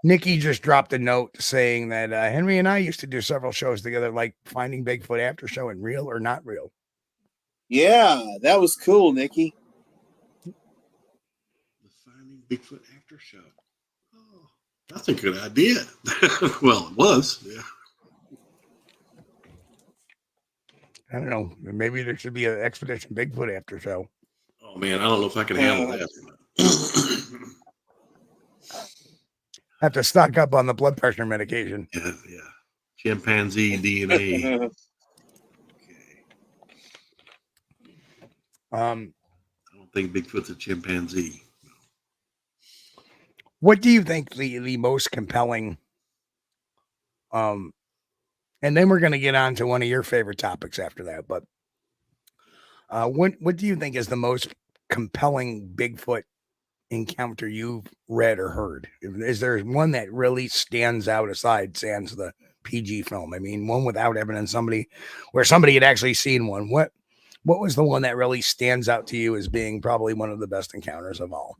C: Nikki just dropped a note saying that Henry and I used to do several shows together, like Finding Bigfoot After Show and Real or Not Real.
E: Yeah, that was cool, Nikki.
D: The Finding Bigfoot After Show. Oh, that's a good idea. Well, it was. Yeah.
C: I don't know. Maybe there should be an Expedition Bigfoot After Show.
D: Oh man, I don't know if I can handle that.
C: Have to stock up on the blood pressure medication.
D: Yeah. Chimpanzee DNA. Okay.
C: I
D: don't think Bigfoot's a chimpanzee.
C: What do you think the most compelling? And then we're going to get on to one of your favorite topics after that. But what do you think is the most compelling Bigfoot encounter you've read or heard? Is there one that really stands out aside sans the PG film? I mean, one without evidence, where somebody had actually seen one. What was the one that really stands out to you as being probably one of the best encounters of all?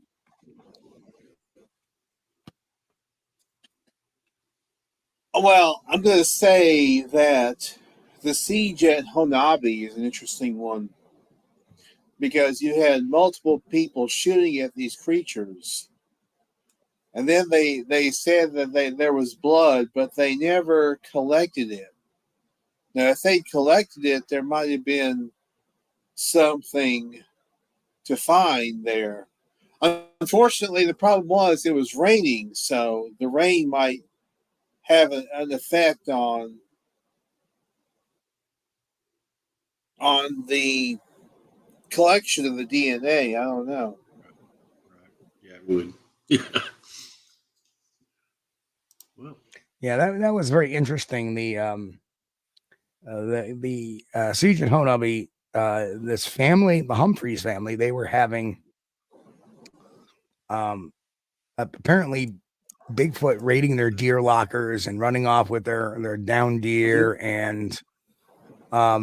E: Well, I'm going to say that the siege at Honabi is an interesting one because you had multiple people shooting at these creatures. And then they said that there was blood, but they never collected it. Now, if they collected it, there might have been something to find there. Unfortunately, the problem was it was raining, so the rain might have an effect on the collection of the DNA. I don't know.
D: Right. Yeah, it would. Yeah. Well.
C: Yeah, that was very interesting. The siege at Honabi, this family, the Humphreys family, they were having apparently Bigfoot raiding their deer lockers and running off with their down deer, and I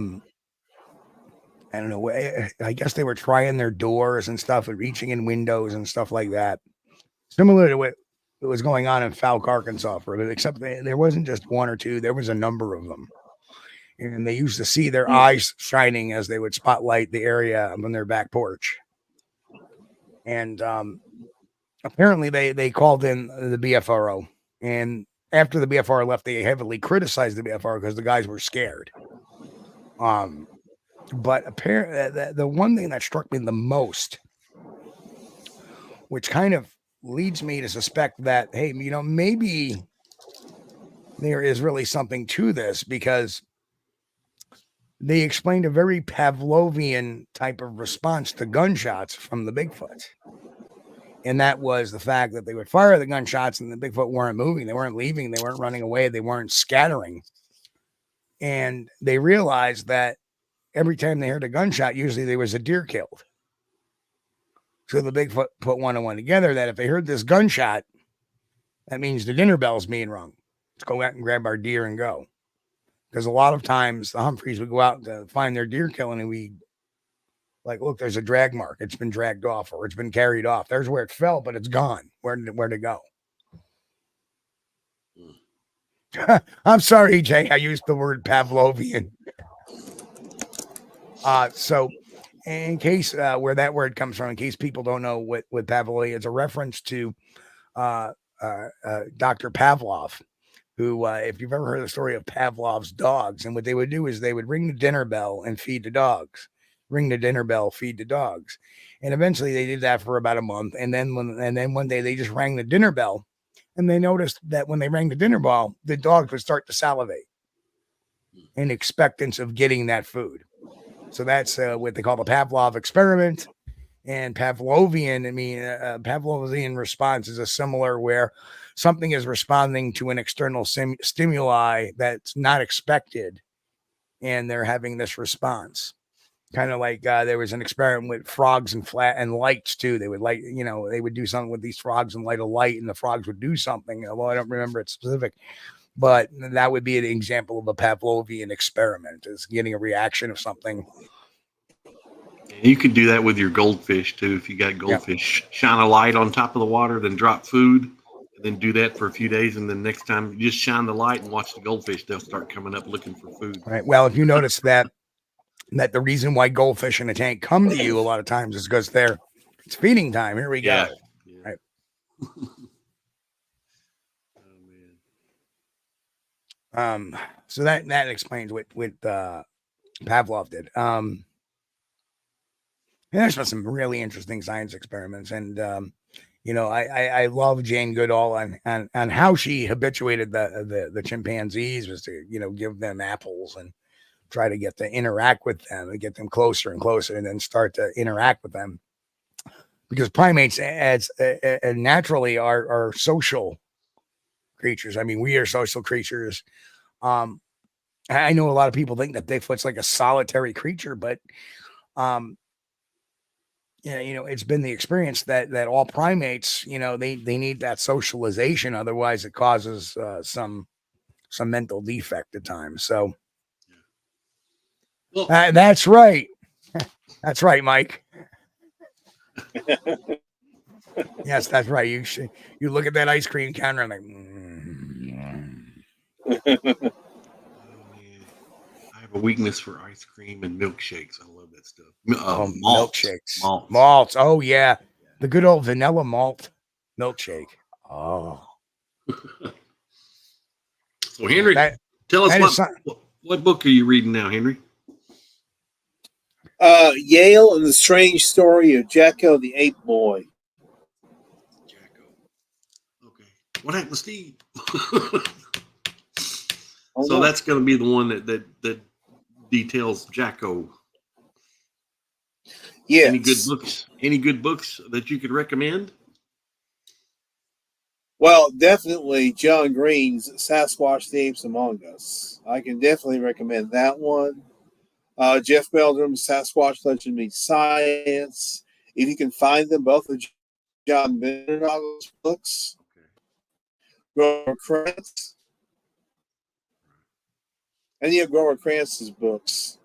C: don't know, I guess they were trying their doors and stuff and reaching in windows and stuff like that, similar to what was going on in Falk, Arkansas, except there wasn't just one or two, there was a number of them. And they used to see their eyes shining as they would spotlight the area on their back porch. And apparently they called in the BFRO. And after the BFRO left, they heavily criticized the BFRO because the guys were scared. But apparently, the one thing that struck me the most, which kind of leads me to suspect that, hey, maybe there is really something to this, because they explained a very Pavlovian type of response to gunshots from the Bigfoot. And that was the fact that they would fire the gunshots and the Bigfoot weren't moving. They weren't leaving. They weren't running away. They weren't scattering. And they realized that every time they heard a gunshot, usually there was a deer killed. So the Bigfoot put one and one together that if they heard this gunshot, that means the dinner bell's being rung. Let's go out and grab our deer and go. Because a lot of times the Humphreys would go out to find their deer killing, and we Like, look, there's a drag mark. It's been dragged off or it's been carried off. There's where it fell, but it's gone. Where to go? I'm sorry, Jay. I used the word Pavlovian. So in case where that word comes from, in case people don't know what Pavlovian, it's a reference to Dr. Pavlov, who, if you've ever heard the story of Pavlov's dogs, and what they would do is they would ring the dinner bell and feed the dogs. Ring the dinner bell, feed the dogs. And eventually they did that for about a month. And then one day they just rang the dinner bell, and they noticed that when they rang the dinner bell, the dogs would start to salivate in expectance of getting that food. So that's what they call the Pavlov experiment. And Pavlovian, Pavlovian response is a similar where something is responding to an external stimuli that's not expected, and they're having this response. Kind of like there was an experiment with frogs and lights too. They would they would do something with these frogs and light a light, and the frogs would do something. Although I don't remember it specific, but that would be an example of a Pavlovian experiment, is getting a reaction of something.
D: You could do that with your goldfish too. If you got goldfish, shine a light on top of the water, then drop food, and then do that for a few days. And then next time you just shine the light and watch the goldfish, they'll start coming up looking for food.
C: Right. Well, if you notice that the reason why goldfish in a tank come to you a lot of times is because it's feeding time. Here we go.
D: Yeah.
C: Right.
D: Oh man.
C: So that explains what Pavlov did. And there's been some really interesting science experiments, and I love Jane Goodall on how she habituated the chimpanzees was to give them apples and try to get to interact with them and get them closer and closer, and then start to interact with them, because primates as naturally are social creatures. I mean, we are social creatures. I know a lot of people think that Bigfoot's like a solitary creature, but it's been the experience that all primates, they need that socialization. Otherwise it causes some mental defect at times. So that's right. That's right, Mike. Yes, that's right. You look at that ice cream counter and
D: like, I have a weakness for ice cream and milkshakes. I love that stuff.
C: Milkshakes. Malts. Oh, yeah. The good old vanilla malt milkshake. Oh.
D: So, Henry, tell us what book are you reading now, Henry?
E: Yale and the Strange Story of Jacko the Ape Boy.
D: Jacko. Okay. What happened to Steve? So that's going to be the one that details Jacko.
E: Yes.
D: Any good books that you could recommend?
E: Well, definitely John Green's Sasquatch the Apes Among Us. I can definitely recommend that one. Jeff Meldrum's Sasquatch Legend Meets Science. If you can find them, both of John Bennett's books. Grover Krantz. Any of Grover Krantz's books.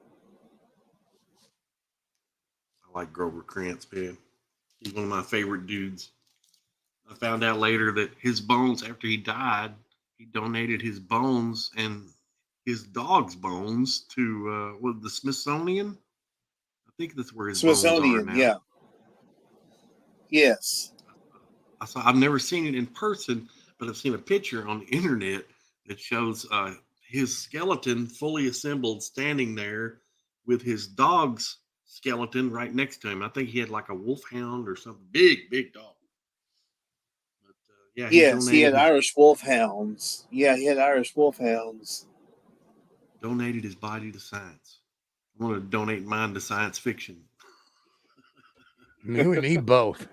D: I like Grover Krantz, man. He's one of my favorite dudes. I found out later that his bones, after he died, he donated his bones and his dog's bones to the Smithsonian. I think that's where his bones are now.
E: Yeah. Yes.
D: I've never seen it in person, but I've seen a picture on the internet that shows his skeleton fully assembled, standing there with his dog's skeleton right next to him. I think he had like a wolfhound or something, big dog. But,
E: yes, he had Irish wolfhounds. Yeah, he had Irish wolfhounds.
D: Donated his body to science. I want to donate mine to science fiction.
C: You and me both.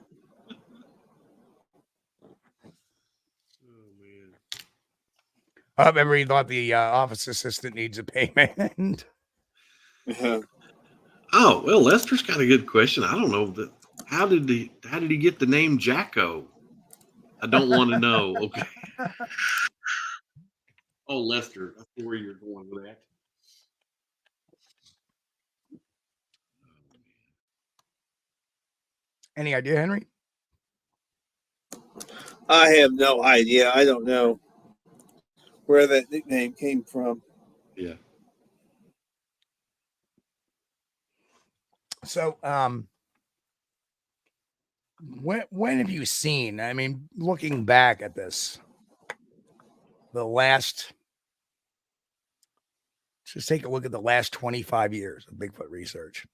C: I remember he thought the office assistant needs a payment.
D: Oh, well, Lester's got a good question. I don't know how did he get the name Jacko? I don't want to know. Okay. Oh, Lester, I see where you're going with that.
C: Any idea, Henry?
E: I have no idea. I don't know where that nickname came from.
D: Yeah.
C: So, when have you seen? I mean, looking back at this, let's just take a look at the last 25 years of Bigfoot research.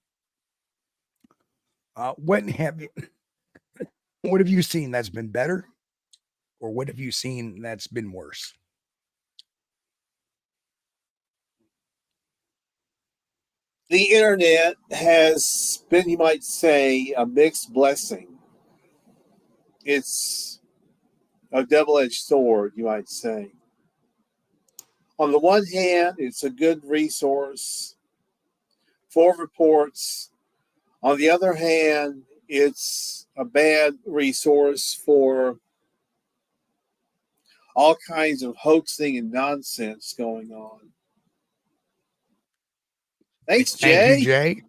C: What have you seen that's been better, or what have you seen that's been worse?
E: The internet has been, you might say, a mixed blessing. It's a double-edged sword, you might say. On the one hand, it's a good resource for reports. On the other hand, it's a bad resource for all kinds of hoaxing and nonsense going on. Thanks, Jay.
C: Thank you, Jay.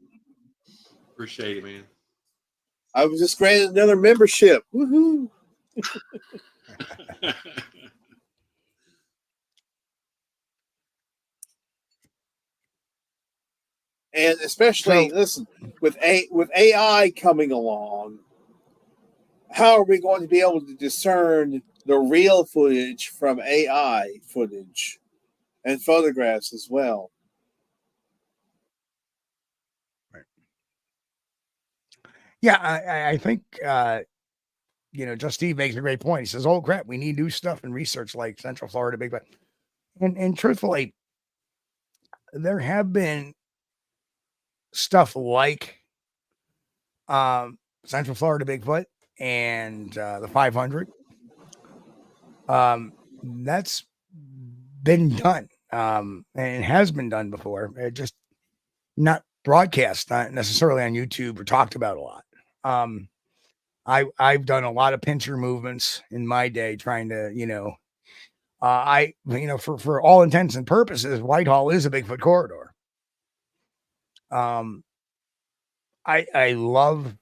D: Appreciate it, man.
E: I was just granted another membership. Woohoo! And especially, listen, with AI coming along, how are we going to be able to discern the real footage from AI footage and photographs as well?
C: Right. Yeah, I think just Steve makes a great point. He says, "Oh crap, we need new stuff and research like Central Florida Bigfoot." And truthfully, there have been stuff like Central Florida Bigfoot and the 500. That's been done, and has been done before. It just not broadcast, not necessarily on YouTube or talked about a lot. I've done a lot of pincher movements in my day, trying to, for all intents and purposes, Whitehall is a Bigfoot corridor. I love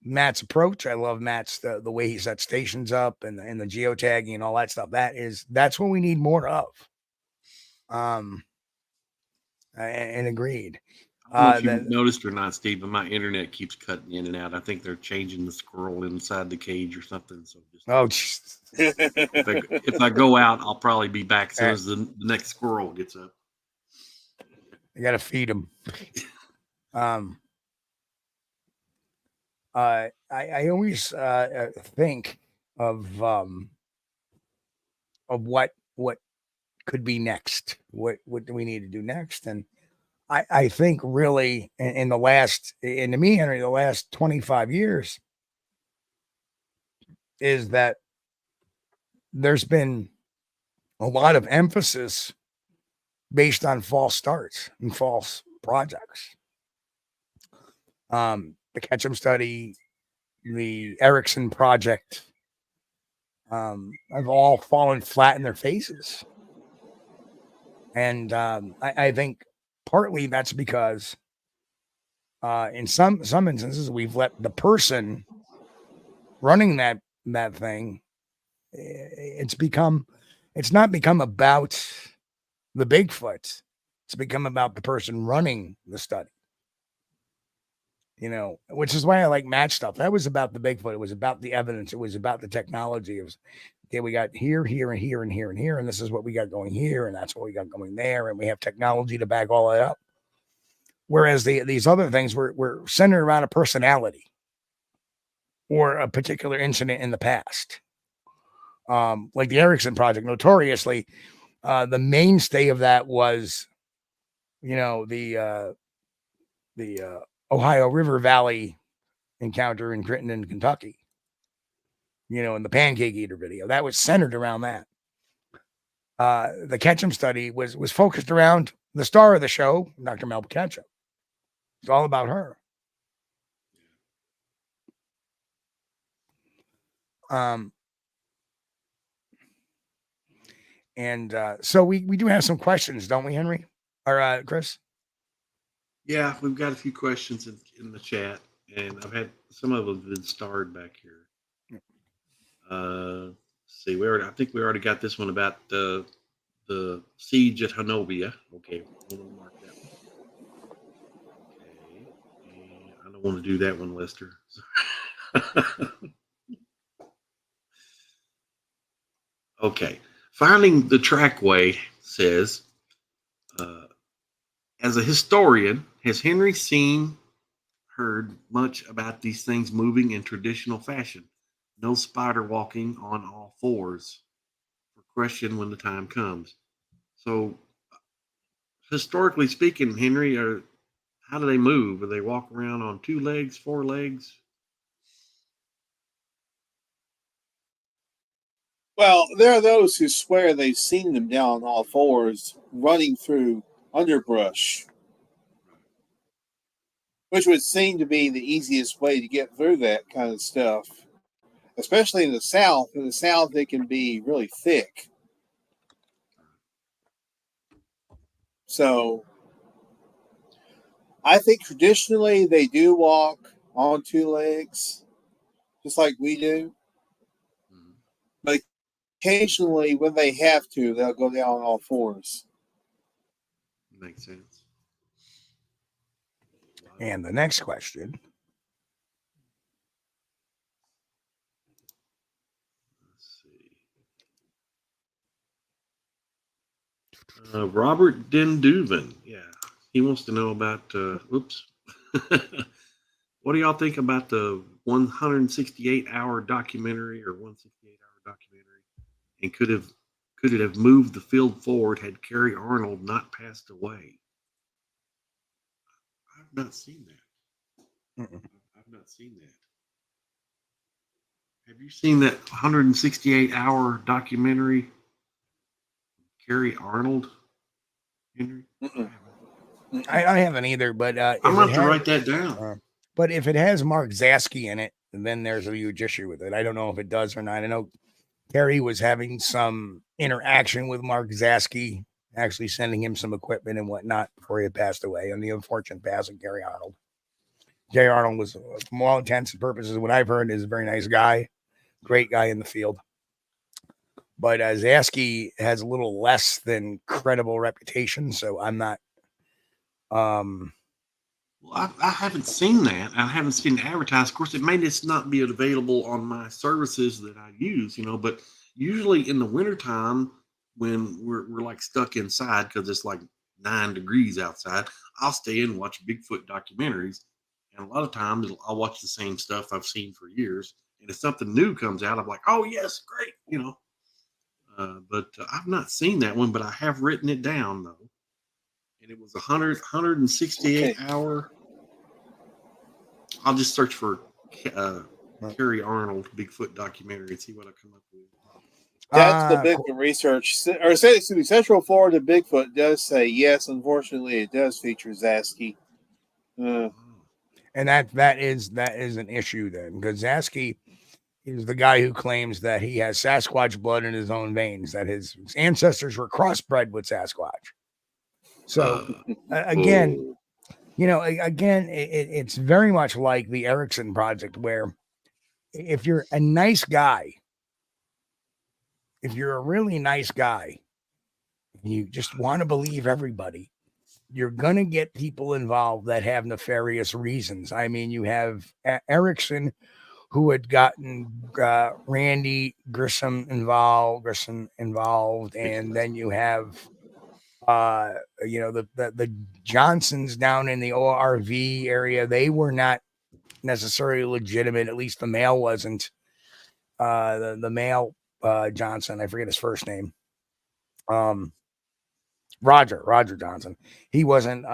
C: Matt's approach. I love Matt's the way he sets stations up and the geotagging and all that stuff. That's what we need more of. And agreed.
D: I don't know if you noticed or not, Steve, but my internet keeps cutting in and out. I think they're changing the squirrel inside the cage or something. So if I go out, I'll probably be back as soon as the next squirrel gets up.
C: I gotta feed them. I always think of what could be next. What do we need to do next? And I think really in the last 25 years is that there's been a lot of emphasis based on false starts and false projects. The Ketchum study, the Erickson project, have all fallen flat in their faces. And I think partly that's because in some instances we've let the person running that thing, it's not become about the Bigfoot. It's become about the person running the study. Which is why I like Matt stuff. That was about the Bigfoot. It was about the evidence. It was about the technology. It was, okay, we got here, here, and here, and here, and here, and this is what we got going here, and that's what we got going there, and we have technology to back all that up. Whereas these other things were centered around a personality or a particular incident in the past. Like the Erickson project, notoriously, the mainstay of that was, the Ohio River Valley encounter in Crittenden, Kentucky, in the Pancake Eater video. That was centered around that. The Ketchum study was focused around the star of the show, Dr. Mel Ketchum. It's all about her. So we do have some questions, don't we, Henry? Or Chris?
D: Yeah, we've got a few questions in the chat, and I've had some of them been starred back here. See, I think we already got this one about the siege at Hanovia. Okay, we'll mark that one. Okay, and I don't want to do that one, Lester. Okay, finding the trackway says, as a historian, has Henry heard much about these things moving in traditional fashion? No spider walking on all fours. For question when the time comes. So, historically speaking, Henry, how do they move? Do they walk around on 2 legs, 4 legs?
E: Well, there are those who swear they've seen them down on all fours running through underbrush, which would seem to be the easiest way to get through that kind of stuff, especially in the South. In the South, it can be really thick. So I think traditionally they do walk on 2 legs, just like we do.
D: Mm-hmm.
E: But occasionally, when they have to, they'll go down on all fours.
D: Makes sense.
C: And the next question.
D: Let's see. Robert Denduven. Yeah. He wants to know about, oops. What do y'all think about the 168-hour documentary or 168-hour documentary? And could it have moved the field forward had Kerry Arnold not passed away? I've not seen that. I've not seen that. Have you seen that 168-hour documentary? Kerry Arnold, Henry?
C: I haven't either, but
D: I'm going to have to write that down.
C: But if it has Mark Zasky in it, then there's a huge issue with it. I don't know if it does or not. I know Kerry was having some interaction with Mark Zasky, actually sending him some equipment and whatnot before he had passed away, and the unfortunate passing of Kerry Arnold. Jay Arnold was, from all intents and purposes, what I've heard, is a very nice guy, great guy in the field. But Zasky has a little less than credible reputation, so I'm not.
D: Well, I haven't seen that. I haven't seen it advertised. Of course, it may just not be available on my services that I use, but usually in the wintertime when we're like stuck inside because it's like 9 degrees outside, I'll stay and watch Bigfoot documentaries. And a lot of times I'll watch the same stuff I've seen for years. And if something new comes out, I'm like, oh, yes, great, But I've not seen that one, but I have written it down, though. And it was 168 hour. I'll just search for Kerry Arnold Bigfoot documentary and see what I come up with.
E: That's the Bigfoot research. Or Central Florida Bigfoot does say, yes, unfortunately, it does feature Zasky.
C: And that is an issue then, because Zasky is the guy who claims that he has Sasquatch blood in his own veins, that his ancestors were crossbred with Sasquatch. So again, it's very much like the Erickson Project, where if you're a nice guy, if you're a really nice guy, you just want to believe everybody, you're going to get people involved that have nefarious reasons. I mean, you have Erickson, who had gotten Randy Grissom involved, and then you have the Johnsons down in the ORV area. They were not necessarily legitimate. At least the male wasn't. The male Johnson, I forget his first name. Roger Johnson. He wasn't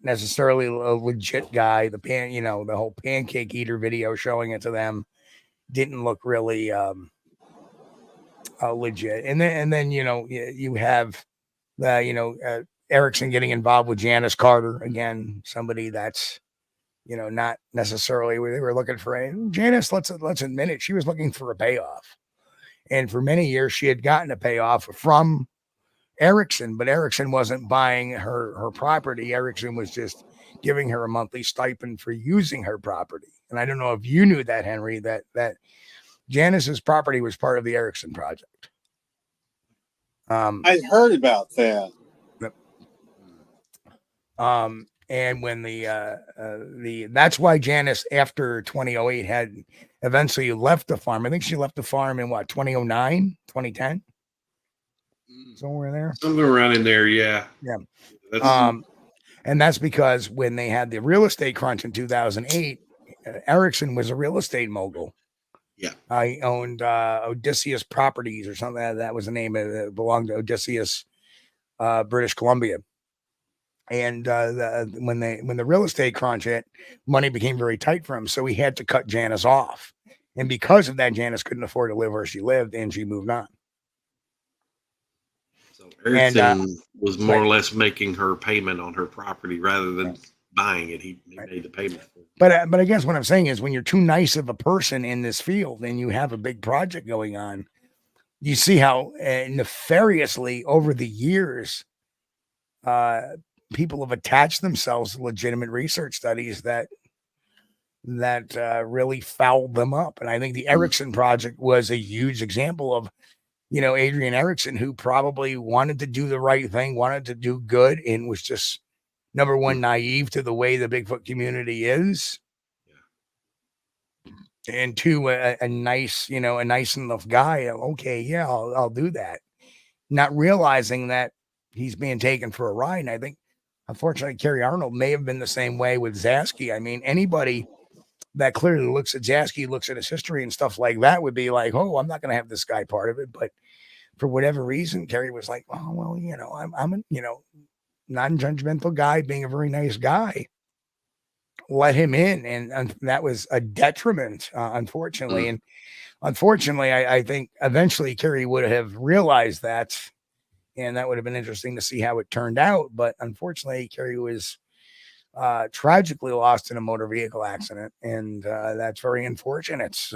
C: necessarily a legit guy. The whole pancake eater video showing it to them didn't look really legit. And then you have Erickson getting involved with Janice Carter, again, somebody that's not necessarily where they were looking for. Janice, let's admit it, she was looking for a payoff, and for many years she had gotten a payoff from Erickson, but Erickson wasn't buying her property. Erickson was just giving her a monthly stipend for using her property. and I don't know if you knew that, Henry, that Janice's property was part of the Erickson project.
E: I'd heard about that.
C: And when the that's why Janice after 2008 had eventually left the farm. I think she left the farm in what 2009, 2010, somewhere in there.
D: Somewhere around in there, yeah.
C: Yeah.
D: That's,
C: And that's because when they had the real estate crunch in 2008, Erickson was a real estate mogul.
D: yeah.
C: I owned Odysseus Properties or something. That was the name of it. It belonged to Odysseus, British Columbia. And when the real estate crunch hit, money became very tight for him. So he had to cut Janice off. And because of that, Janice couldn't afford to live where she lived, and she moved on.
D: So Erickson was more or less making her payment on her property rather than buying it. He made the payment for it.
C: But I guess what I'm saying is when you're too nice of a person in this field and you have a big project going on, you see how nefariously over the years people have attached themselves to legitimate research studies that really fouled them up. And I think the Erickson project was a huge example of, Adrian Erickson, who probably wanted to do the right thing, wanted to do good, and was just, number one, naive to the way the Bigfoot community is. Yeah. And two, a nice enough guy. Okay, yeah, I'll do that. Not realizing that he's being taken for a ride. And I think, unfortunately, Kerry Arnold may have been the same way with Zasky. I mean, anybody that clearly looks at Zasky, looks at his history and stuff like that would be like, oh, I'm not going to have this guy part of it. But for whatever reason, Kerry was like, oh, well, I'm a, non-judgmental guy, being a very nice guy. Let him in. And that was a detriment, unfortunately. And unfortunately, I think eventually Kerry would have realized that. And that would have been interesting to see how it turned out. But unfortunately, Kerry was tragically lost in a motor vehicle accident. And that's very unfortunate.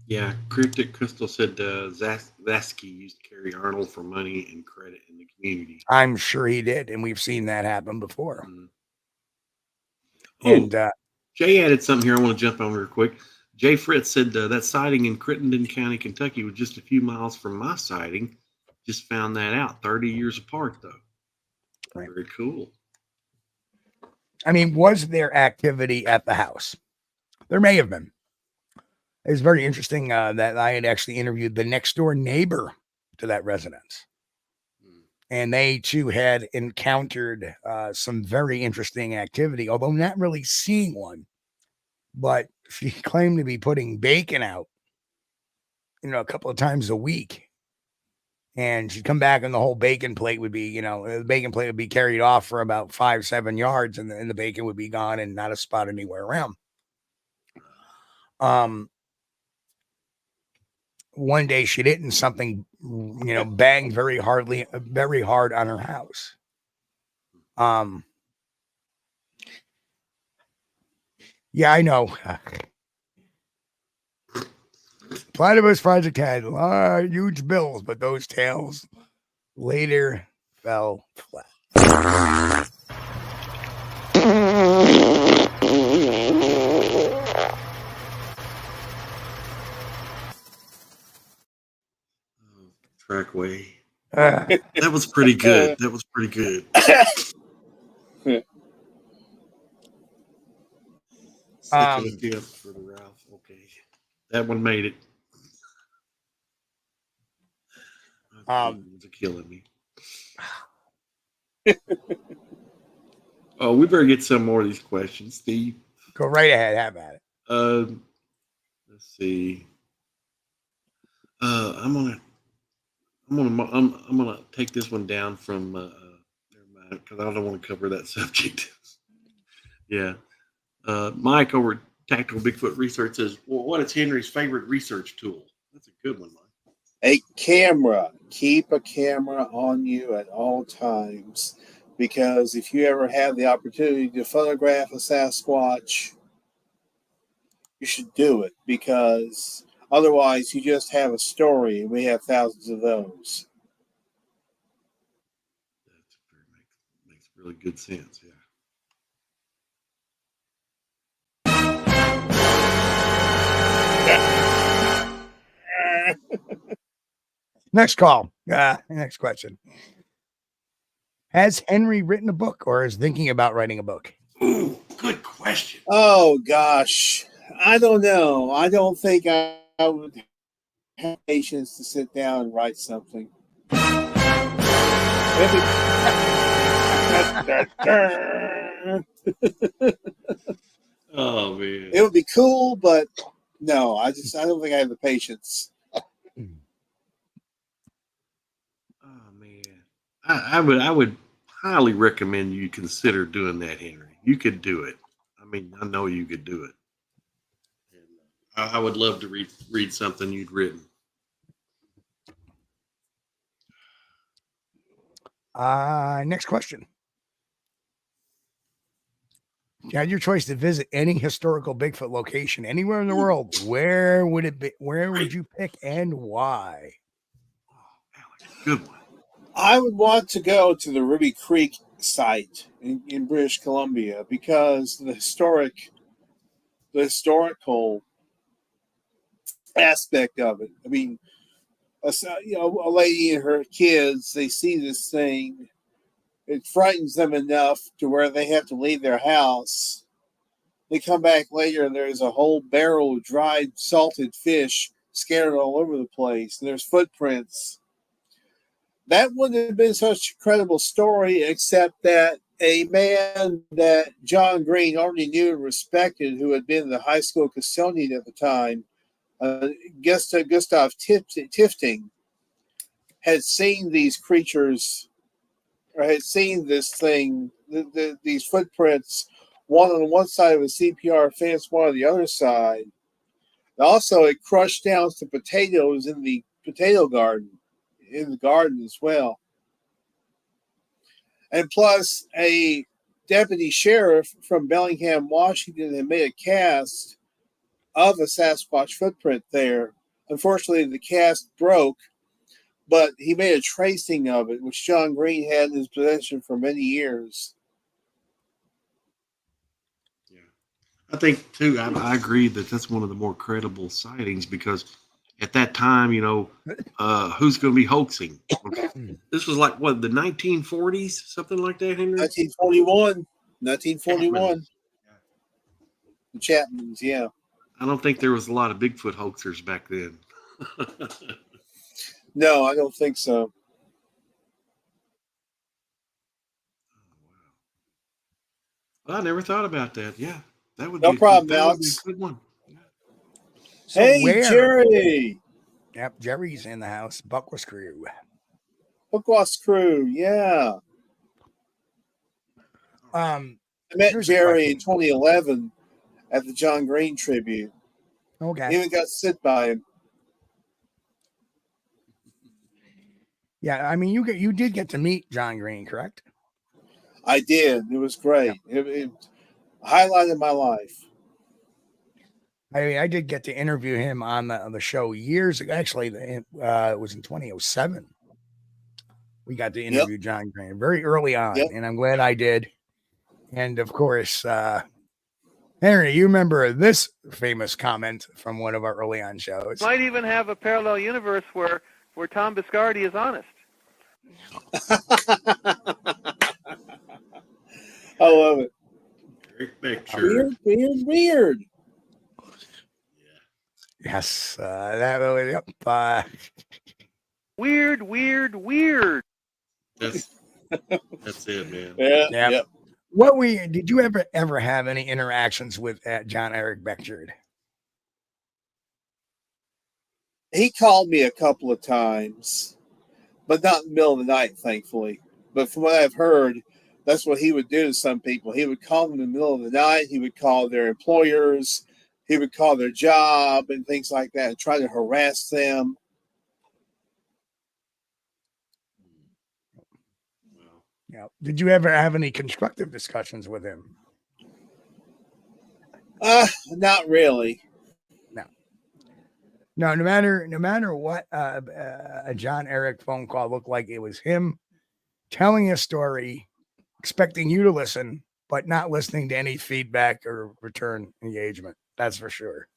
D: Yeah, Cryptic Crystal said Zasky used to carry Arnold for money and credit in the community.
C: I'm sure he did. And we've seen that happen before.
D: Mm-hmm. And Jay added something here I want to jump on real quick. Jay Fritz said that sighting in Crittenden County, Kentucky was just a few miles from my sighting. Just found that out 30 years apart, though. Right. Very cool.
C: I mean, was there activity at the house? There may have been. It was very interesting that I had actually interviewed the next door neighbor to that residence. And they too had encountered some very interesting activity, although not really seeing one. But she claimed to be putting bacon out, a couple of times a week. And she'd come back and the whole bacon plate would be, the bacon plate would be carried off for about 5-7 yards and the bacon would be gone and not a spot anywhere around. One day she didn't, something, banged very hard on her house. Yeah, I know. Platypus Project had huge bills, but those tails later fell flat.
D: Trackway. That was pretty good. That was pretty good. For the Ralph. Okay. That one made it. It's killing me. Oh, we better get some more of these questions, Steve.
C: Go right ahead. Have at it.
D: Let's see. I'm gonna take this one down from never mind, because I don't want to cover that subject. Yeah. Mike over at Tactical Bigfoot Research says, well, what is Henry's favorite research tool? That's a good one, Mike.
E: A camera. Keep a camera on you at all times, because if you ever have the opportunity to photograph a Sasquatch, you should do it, because otherwise you just have a story, and we have thousands of those.
D: That makes really good sense, yeah.
C: Next call. Next question. Has Henry written a book or is thinking about writing a book?
D: Ooh, good question.
E: Oh gosh, I don't know. I don't think I would have patience to sit down and write something.
D: Oh man,
E: It would be cool, but no, I don't think I have the patience.
D: oh man. I would highly recommend you consider doing that, Henry. You could do it. I mean, I know you could do it. And I would love to read something you'd written.
C: Next question. You had your choice to visit any historical Bigfoot location anywhere in the world. Where would it be? Where would you pick and why?
D: Alex, good one.
E: I would want to go to the Ruby Creek site in British Columbia because the historical aspect of it. I mean, a lady and her kids, they see this thing. It frightens them enough to where they have to leave their house. They come back later and there's a whole barrel of dried salted fish scattered all over the place. And there's footprints. That wouldn't have been such a credible story, except that a man that John Green already knew and respected, who had been the high school custodian at the time, Gustav Tifting, had seen these creatures, or had seen this thing, these footprints, one on one side of a CPR fence, one on the other side. And also, it crushed down some potatoes in the potato garden, as well. And plus, a deputy sheriff from Bellingham, Washington, had made a cast of a Sasquatch footprint there. Unfortunately, the cast broke, but he made a tracing of it, which John Green had in his possession for many years.
D: Yeah, I think too. I agree that that's one of the more credible sightings because at that time, who's going to be hoaxing? Okay. This was like what, the 1940s, something like that, Henry.
E: 1941. The Chapmans, yeah.
D: I don't think there was a lot of Bigfoot hoaxers back then.
E: No, I don't think so.
D: Well, I never thought about that. Yeah, that would
E: No
D: be
E: problem,
D: Alex. Would be
E: Alex.
D: a good one. Yeah.
C: So
E: Hey, Jerry.
C: Yep, Jerry's in the house. Buckwas crew.
E: Buckwas crew, yeah. I met Jerry in 2011 at the John Green tribute.
C: Okay.
E: Even got to sit by him.
C: Yeah, I mean, you did get to meet John Green, correct?
E: I did. It was great. Yeah. It highlighted my life.
C: I did get to interview him on the show years ago. Actually, it was in 2007. We got to interview John Green very early on, and I'm glad I did. And of course, Henry, you remember this famous comment from one of our early on shows.
F: Might even have a parallel universe where Tom Biscardi is honest.
E: I love it.
D: Weird.
E: Weird.
C: Yes, that was
F: Weird.
D: That's it, man.
E: Yeah.
C: Did you ever have any interactions with John Eric Beckjord?
E: He called me a couple of times, but not in the middle of the night, thankfully. But from what I've heard, that's what he would do to some people. He would call them in the middle of the night. He would call their employers. He would call their job and things like that and try to harass them.
C: Yeah. Did you ever have any constructive discussions with him?
E: Not really.
C: No. No matter what a John Eric phone call looked like, it was him telling a story, expecting you to listen, but not listening to any feedback or return engagement. That's for sure.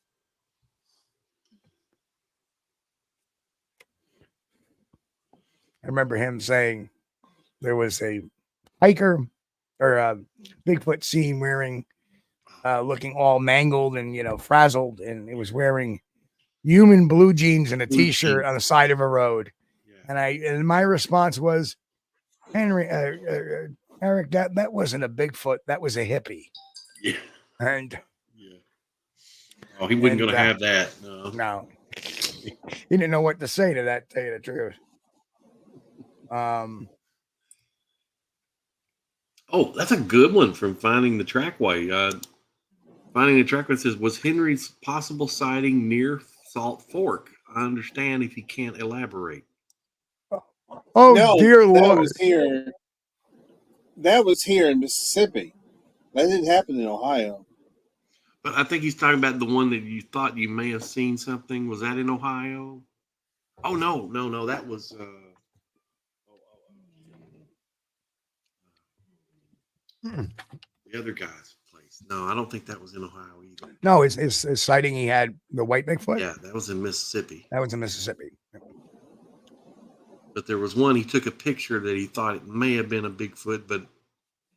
C: I remember him saying there was a hiker or a Bigfoot seen wearing, looking all mangled and, frazzled, and it was wearing human blue jeans and a
D: Blue
C: t-shirt
D: jeans.
C: on the side of a road.
D: Yeah.
C: And my response was, Henry, Eric, that wasn't a Bigfoot. That was a hippie.
D: Yeah.
C: And
D: Yeah. Oh, he wasn't going to have that. No.
C: No, he didn't know what to say to that, tell you the truth.
D: Oh, that's a good one from Finding the Trackway. Finding the Trackway says, was Henry's possible sighting near Salt Fork? I understand if you can't elaborate.
C: Oh,
E: No,
C: dear
E: that
C: Lord.
E: was here. That was here in Mississippi. That didn't happen in Ohio.
D: But I think he's talking about the one that you thought you may have seen something. Was that in Ohio? Oh, no. That was the other guy's place. No, I don't think that was in Ohio either.
C: No, his sighting, he had the white Bigfoot.
D: Yeah, that was in Mississippi.
C: That was in Mississippi.
D: But there was one, he took a picture that he thought it may have been a Bigfoot, but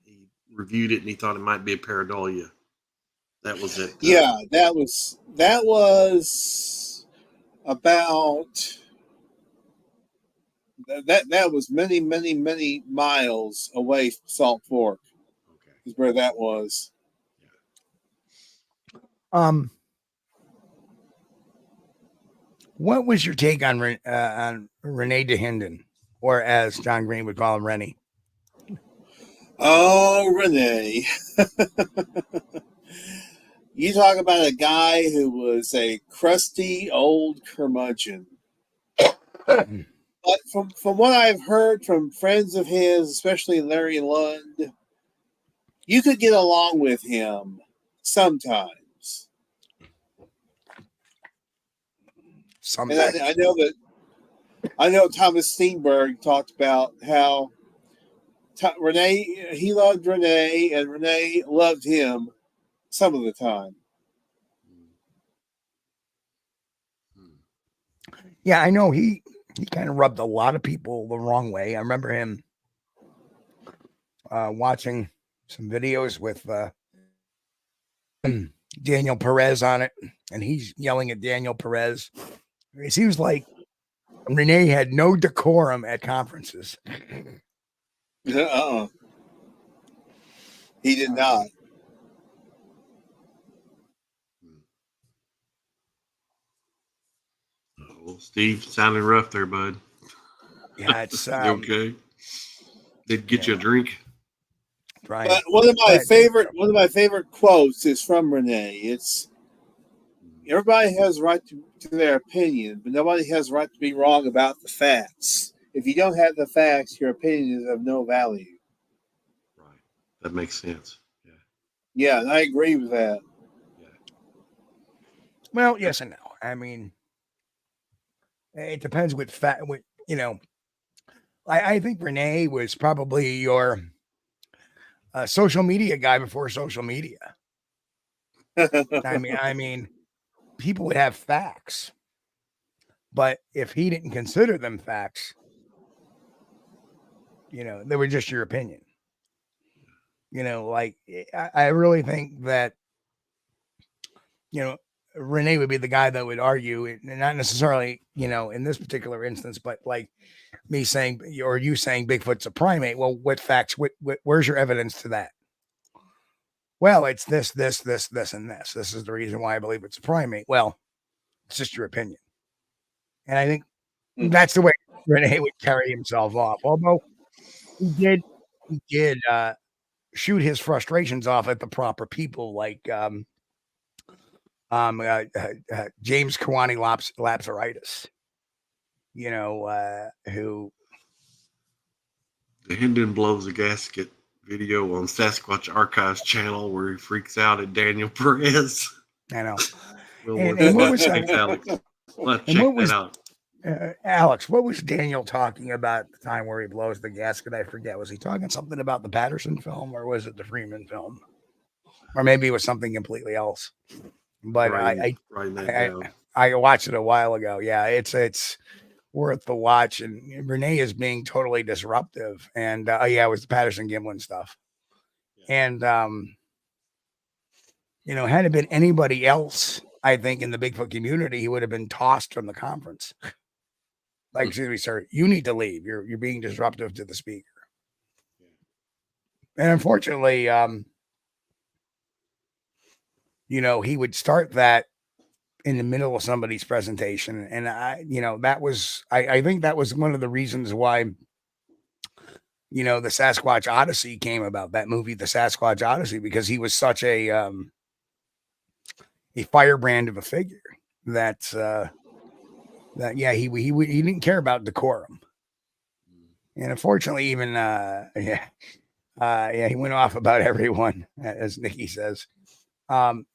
D: he reviewed it and he thought it might be a pareidolia. That was it.
E: Yeah, that was about that was many miles away from Salt Fork.
D: Okay.
E: Is where that was.
C: What was your take on Renee DeHinden, or as John Green would call him, Rennie?
E: Oh, Renee. You talk about a guy who was a crusty old curmudgeon. But from what I've heard from friends of his, especially Larry Lund, you could get along with him sometimes.
C: Sometimes.
E: And I know Thomas Steenberg talked about how he loved Renee and Renee loved him some of the time.
C: Yeah, I know he kind of rubbed a lot of people the wrong way. I remember him watching some videos with Daniel Perez on it, and he's yelling at Daniel Perez. It seems like Renee had no decorum at conferences.
E: He did not.
D: Well, Steve, sounding rough there, bud.
C: Yeah, it's
D: You okay. Did get you a drink?
C: Brian.
E: But one of my favorite quotes is from Renee. It's everybody has a right to their opinion, but nobody has a right to be wrong about the facts. If you don't have the facts, your opinion is of no value.
D: Right. That makes sense. Yeah.
E: Yeah, and I agree with that.
D: Yeah.
C: Well, yes and no. I mean, it depends what I think Renee was probably your social media guy before social media. I mean, people would have facts, but if he didn't consider them facts, they were just your opinion. Like I really think that Renee would be the guy that would argue, and not necessarily in this particular instance, but like me saying or you saying Bigfoot's a primate. Well, what facts? Where's your evidence to that? Well, it's this, and this. This is the reason why I believe it's a primate. Well, it's just your opinion. And I think that's the way Renee would carry himself off. Although he did shoot his frustrations off at the proper people, like James Kawani Lapsaritis, who
D: The Hendon blows a gasket video on Sasquatch Archives channel where he freaks out at Daniel Perez.
C: I know.
D: And what was thanks, Alex. Let's check that out.
C: Alex, what was Daniel talking about at the time where he blows the gasket? I forget. Was he talking something about the Patterson film, or was it the Freeman film? Or maybe it was something completely else. But I watched it a while ago. Yeah, it's worth the watch. And Renee is being totally disruptive. And it was the Patterson Gimlin stuff. And had it been anybody else, I think in the Bigfoot community, he would have been tossed from the conference. Like, excuse me, sir, you need to leave. You're being disruptive to the speaker. And unfortunately, he would start that in the middle of somebody's presentation. And I think that was one of the reasons why, the Sasquatch Odyssey came about, that movie, The Sasquatch Odyssey, because he was such a firebrand of a figure that he didn't care about decorum. And unfortunately, even, he went off about everyone, as Nikki says. And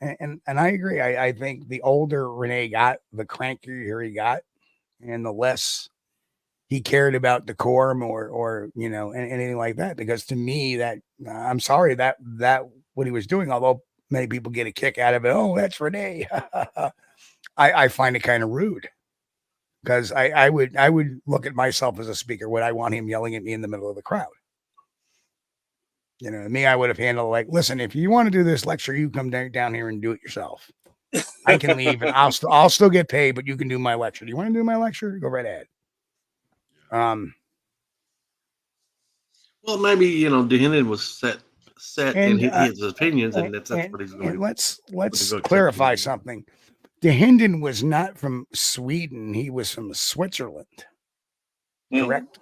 C: I agree. I think the older Renee got, the crankier he got, and the less he cared about decorum or anything like that. Because to me, that I'm sorry that what he was doing, although many people get a kick out of it. Oh, that's Renee. I find it kind of rude, because I would look at myself as a speaker. Would I want him yelling at me in the middle of the crowd? Me, I would have handled like, listen, if you want to do this lecture, you come down here and do it yourself. I can leave and I'll still get paid, but you can do my lecture. Do you want to do my lecture? Go right ahead.
D: Well, maybe DeHenden was set in his opinions, and that's what he's going.
C: And let's clarify something. DeHenden was not from Sweden; he was from Switzerland. Correct?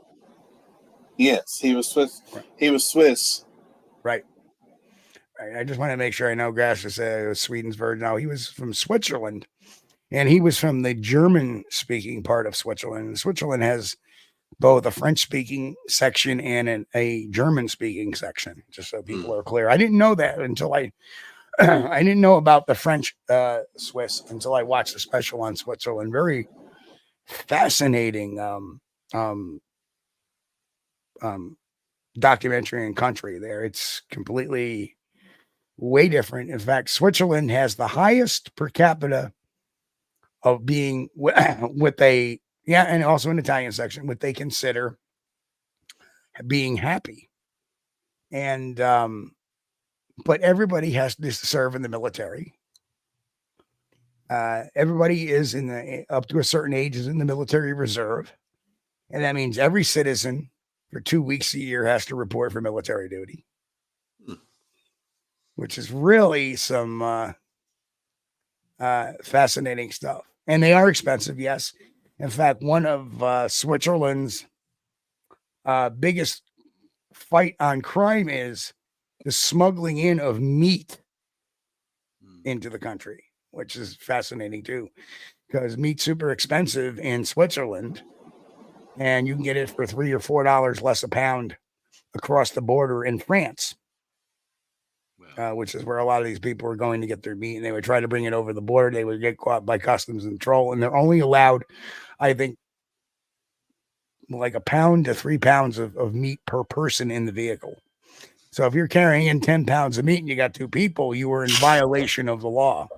E: Yes, he was Swiss. He was Swiss.
C: Right. I just want to make sure I know. Grass was Sweden's version. No, he was from Switzerland, and he was from the German-speaking part of Switzerland. Switzerland has both a French-speaking section and a German-speaking section, just so people are clear. I didn't know that until I didn't know about the French Swiss until I watched the special on Switzerland. Very fascinating documentary and country there. It's completely way different. In fact, Switzerland has the highest per capita of being and also an Italian section, what they consider being happy. And, but everybody has to serve in the military. Everybody is up to a certain age is in the military reserve. And that means every citizen for 2 weeks a year has to report for military duty, which is really some fascinating stuff. And they are expensive, yes. In fact, one of Switzerland's biggest fight on crime is the smuggling in of meat into the country, which is fascinating too, because meat's super expensive in Switzerland, and you can get it for $3 or $4 less a pound across the border in France, which is where a lot of these people are going to get their meat, and they would try to bring it over the border. They would get caught by customs and control, and they're only allowed, I think, like a pound to 3 pounds of meat per person in the vehicle. So if you're carrying in 10 pounds of meat and you got 2 people, you were in violation of the law.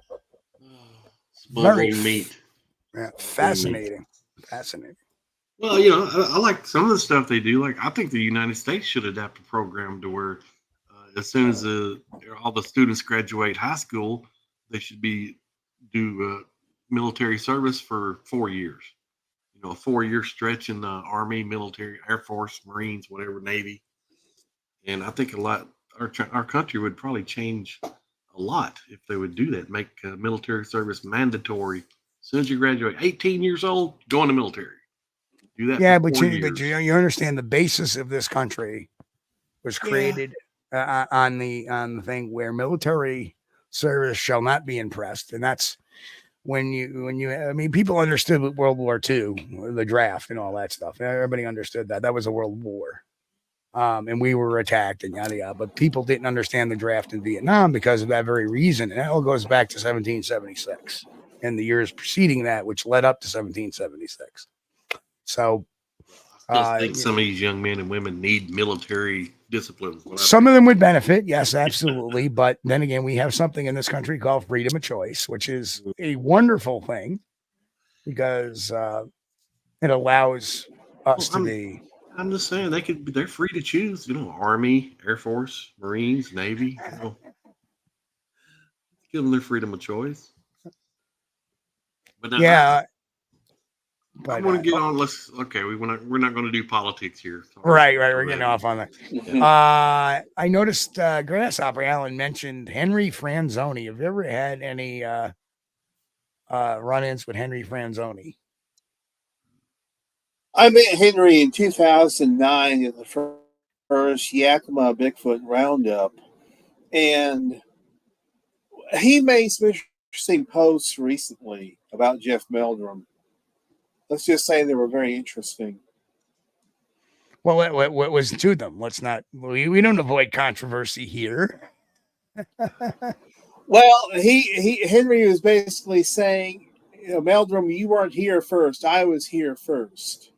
C: Very
D: meat.
C: Yeah, fascinating. Fascinating.
D: Well, I like some of the stuff they do. Like, I think the United States should adapt a program to where as soon as all the students graduate high school, they should do military service for 4 years. A 4-year stretch in the Army, military, Air Force, Marines, whatever, Navy. And I think our country would probably change a lot if they would do that, make military service mandatory. As soon as you graduate, 18 years old, go in the military. Do that.
C: Yeah, but you understand the basis of this country was created on the thing where military service shall not be impressed, and that's when people understood World War II, the draft and all that stuff. Everybody understood that was a world war. And we were attacked and yada yada, but people didn't understand the draft in Vietnam because of that very reason. And that all goes back to 1776 and the years preceding that, which led up to 1776. So
D: I think some of these young men and women need military discipline.
C: Some of them would benefit, yes, absolutely. But then again, we have something in this country called freedom of choice, which is a wonderful thing because it allows us
D: Well,
C: to be.
D: I'm just saying they're free to choose, Army, Air Force, Marines, Navy, give them their freedom of choice. But now
C: Yeah,
D: I
C: but
D: want to get on. We're not going to do politics here.
C: right. We're getting off on that.
E: Mhm.
C: I noticed Grasshopper Allen mentioned Henry Franzoni. Have you ever had any run-ins with Henry Franzoni?
E: I met Henry in 2009 at the first Yakima Bigfoot Roundup, and he made some interesting posts recently about Jeff Meldrum. Let's just say they were very interesting.
C: Well, what was to them? Let's not. We don't avoid controversy here.
E: Well, Henry was basically saying, Meldrum, you weren't here first. I was here first.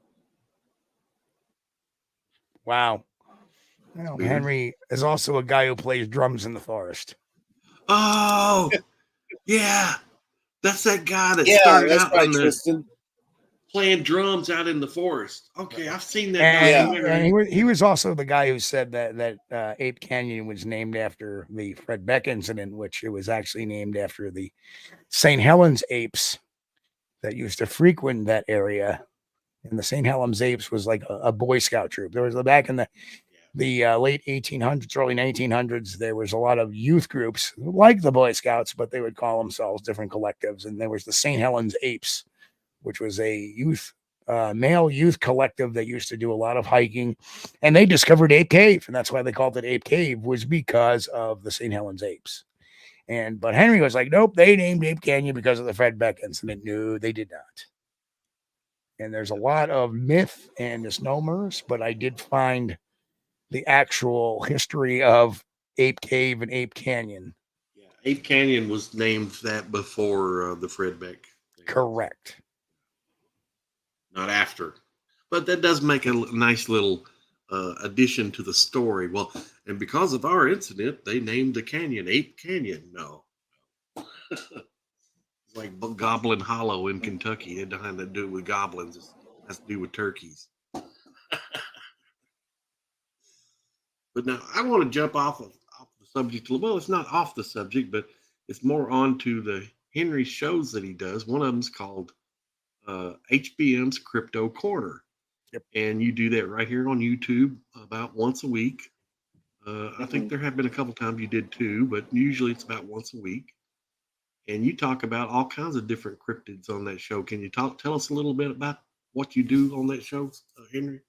C: Wow. Henry is also a guy who plays drums in the forest.
D: Oh, yeah. That's that guy that
E: Yeah,
D: started
E: that's
D: out
E: right, Tristan.
D: playing drums out in the forest. Okay, I've seen that documentary.
C: And he was also the guy who said that Ape Canyon was named after the Fred Beck incident, which it was actually named after the St. Helens apes that used to frequent that area. And the St. Helens apes was like a Boy Scout troop. There was back in the late 1800s, early 1900s, there was a lot of youth groups like the Boy Scouts, but they would call themselves different collectives. And there was the St. Helens Apes, which was a male youth collective that used to do a lot of hiking, and they discovered Ape Cave, and that's why they called it Ape Cave, was because of the St. Helens Apes. But Henry was like, nope, they named Ape Canyon because of the Fred Beck incident. No, they did not. And there's a lot of myth and misnomers, but I did find the actual history of Ape Cave and Ape Canyon.
D: Yeah, Ape Canyon was named that before the Fred Beck thing.
C: Correct.
D: Not after. But that does make a nice little addition to the story. Well, and because of our incident, they named the canyon Ape Canyon. No. It's like Goblin Hollow in Kentucky. It doesn't have to do with goblins. It has to do with turkeys. But now I want to jump off the subject. Well, it's not off the subject, but it's more onto the Henry shows that he does. One of them's called HBM's Crypto Corner.
C: Yep.
D: And you do that right here on YouTube about once a week. I think there have been a couple times you did two, but usually it's about once a week. And you talk about all kinds of different cryptids on that show. Can you tell us a little bit about what you do on that show, Henry?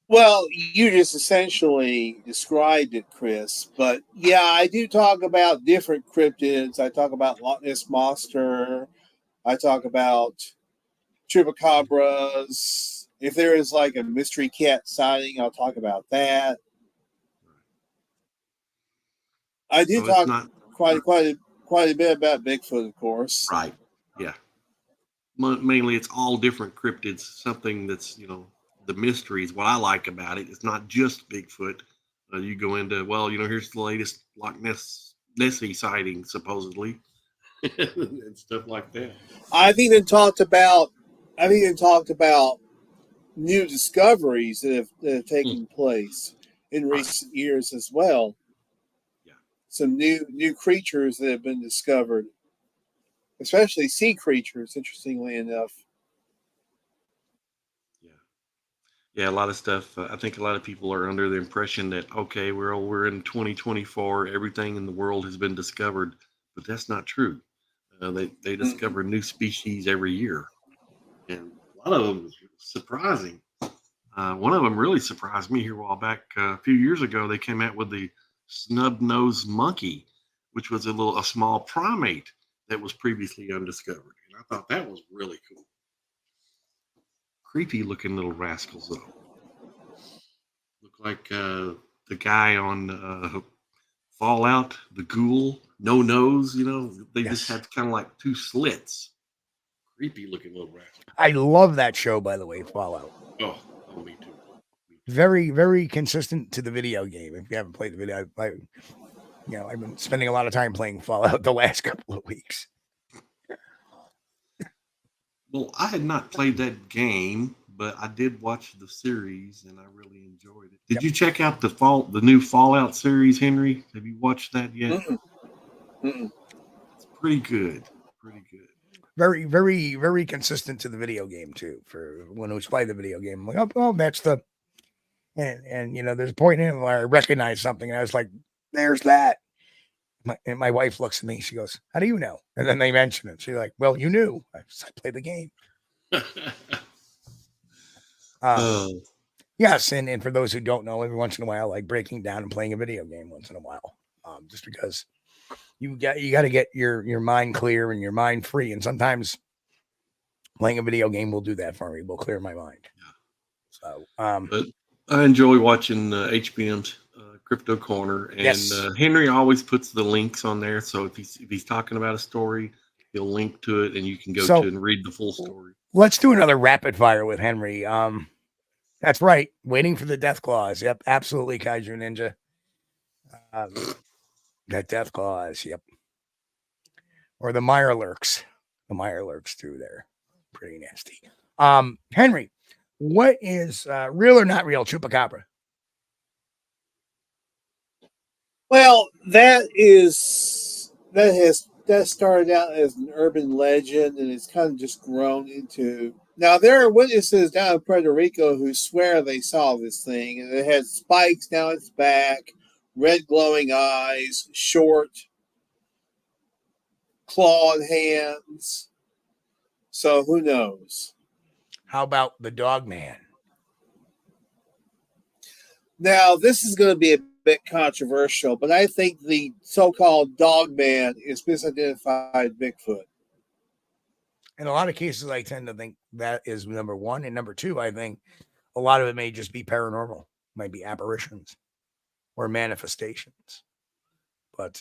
E: Well, you just essentially described it, Chris. But yeah, I do talk about different cryptids. I talk about Loch Ness Monster. I talk about chupacabras. If there is like a mystery cat sighting, I'll talk about that. I do talk quite a bit about Bigfoot, of course.
D: Right. Yeah. Mainly, it's all different cryptids. Something that's the mysteries. What I like about it, it's not just Bigfoot. You go into here's the latest Loch Nessie sighting supposedly, and stuff like that.
E: I've even talked about new discoveries that have taken place in recent years as well.
D: Yeah.
E: Some new creatures that have been discovered, especially sea creatures, interestingly enough.
D: Yeah, a lot of stuff. I think a lot of people are under the impression that we're in 2024, everything in the world has been discovered, but that's not true. They discover new species every year, and a lot of them is surprising. One of them really surprised me here a while back. A few years ago, they came out with the snub-nosed monkey, which was a small primate that was previously undiscovered, and I thought that was really cool. Creepy looking little rascals though. Look like the guy on Fallout, the ghoul, no nose, they just had kind of like two slits. Creepy looking little rascals.
C: I love that show, by the way, Fallout.
D: Oh, me too.
C: Very, very consistent to the video game. If you haven't played the video, I've been spending a lot of time playing Fallout the last couple of weeks.
D: Well, I had not played that game, but I did watch the series and I really enjoyed it. Did you check out the new Fallout series, Henry? Have you watched that yet?
E: Mm-mm. Mm-mm.
D: It's pretty good. Pretty good.
C: Very, very, very consistent to the video game too. For when who's played the video game, I'm like, oh, that's the and you know, there's a point in it where I recognize something, and I was like, there's that. And my wife looks at me, she goes, how do you know? And then they mention it. She's like, well, you knew. I played the game.
D: Oh,
C: Yes, and for those who don't know, every once in a while, I like breaking down and playing a video game once in a while, just because you got to get your mind clear and your mind free, and sometimes playing a video game will do that for me. Will clear my mind. So,
D: but I enjoy watching HBM's Crypto Corner, and
C: Yes.
D: Henry always puts the links on there. So if he's talking about a story, he'll link to it, and you can go
C: So-
D: to it and read the full story.
C: let's do another rapid fire with Henry. That's right. Waiting for the death clause. Yep, absolutely, Kaiju Ninja. That death clause. Yep. Or the Meyer lurks. The Meyer lurks too. There, pretty nasty. Henry, what is real or not real chupacabra?
E: Well, that started out as an urban legend, and it's kind of just grown into. Now there are witnesses down in Puerto Rico who swear they saw this thing, and it had spikes down its back, red glowing eyes, short, clawed hands. So who knows?
C: How about the dog man?
E: Now this is going to be a bit controversial, but I think the so-called dog man is misidentified Bigfoot.
C: In a lot of cases, I tend to think that is number one. And number two, I think a lot of it may just be paranormal, might be apparitions or manifestations. But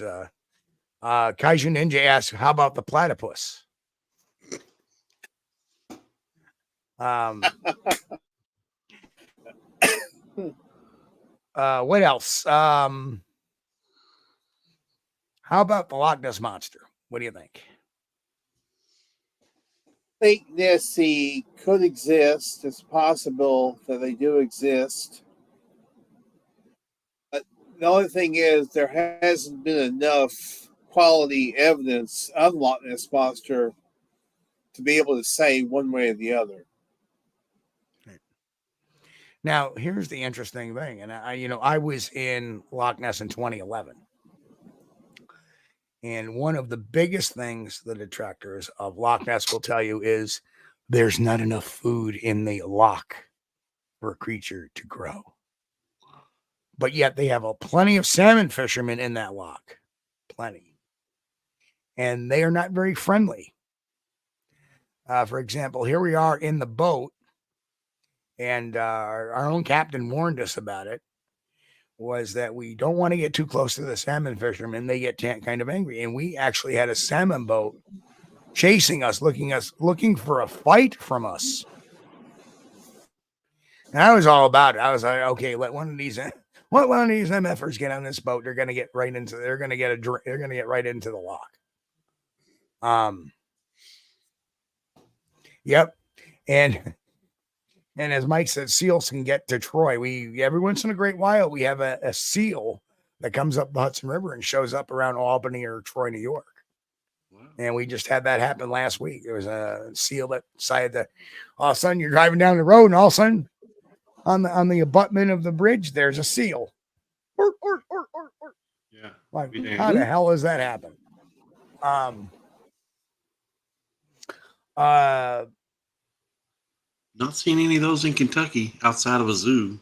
C: Kaiju Ninja asks, how about the platypus? What else? How about the Loch Ness Monster? What do you think?
E: Think Nessie could exist. It's possible that they do exist. But the only thing is, there hasn't been enough quality evidence of Loch Ness Monster to be able to say one way or the other.
C: Now, here's the interesting thing. And I was in Loch Ness in 2011. And one of the biggest things the detractors of Loch Ness will tell you is there's not enough food in the loch for a creature to grow. But yet they have plenty of salmon fishermen in that loch. Plenty. And they are not very friendly. For example, here we are in the boat, and our own captain warned us about it, was that we don't want to get too close to the salmon fishermen. They get kind of angry. And we actually had a salmon boat chasing us, looking for a fight from us. And I was all about it. I was like, okay, let one of these MFers get on this boat. They're going to get right into the loch. Yep. And as Mike said, seals can get to Troy. Every once in a great while, we have a seal that comes up the Hudson River and shows up around Albany or Troy, New York. Wow. And we just had that happen last week. There was a seal that decided that all of a sudden you're driving down the road, and all of a sudden on the abutment of the bridge, there's a seal.
D: Yeah.
C: Like, how the hell does that happen?
D: Not seen any of those in Kentucky outside of a zoo.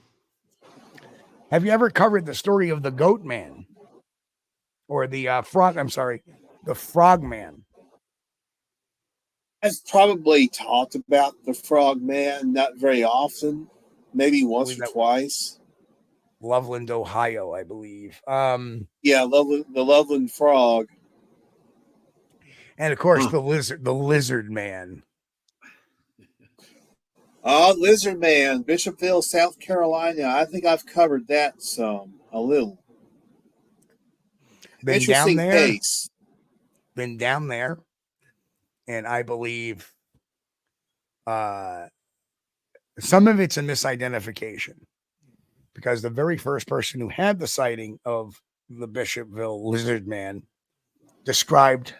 C: Have you ever covered the story of the goat man or the the frog man?
E: I've probably talked about the frog man, not very often, maybe once or twice.
C: Loveland, Ohio, I believe.
E: Yeah, the Loveland frog.
C: And of course, the lizard man.
E: Lizard Man, Bishopville, South Carolina. I think I've covered that a little.
C: Been
E: Interesting
C: down there.
E: case.
C: Been down there, and I believe some of it's a misidentification because the very first person who had the sighting of the Bishopville lizard man described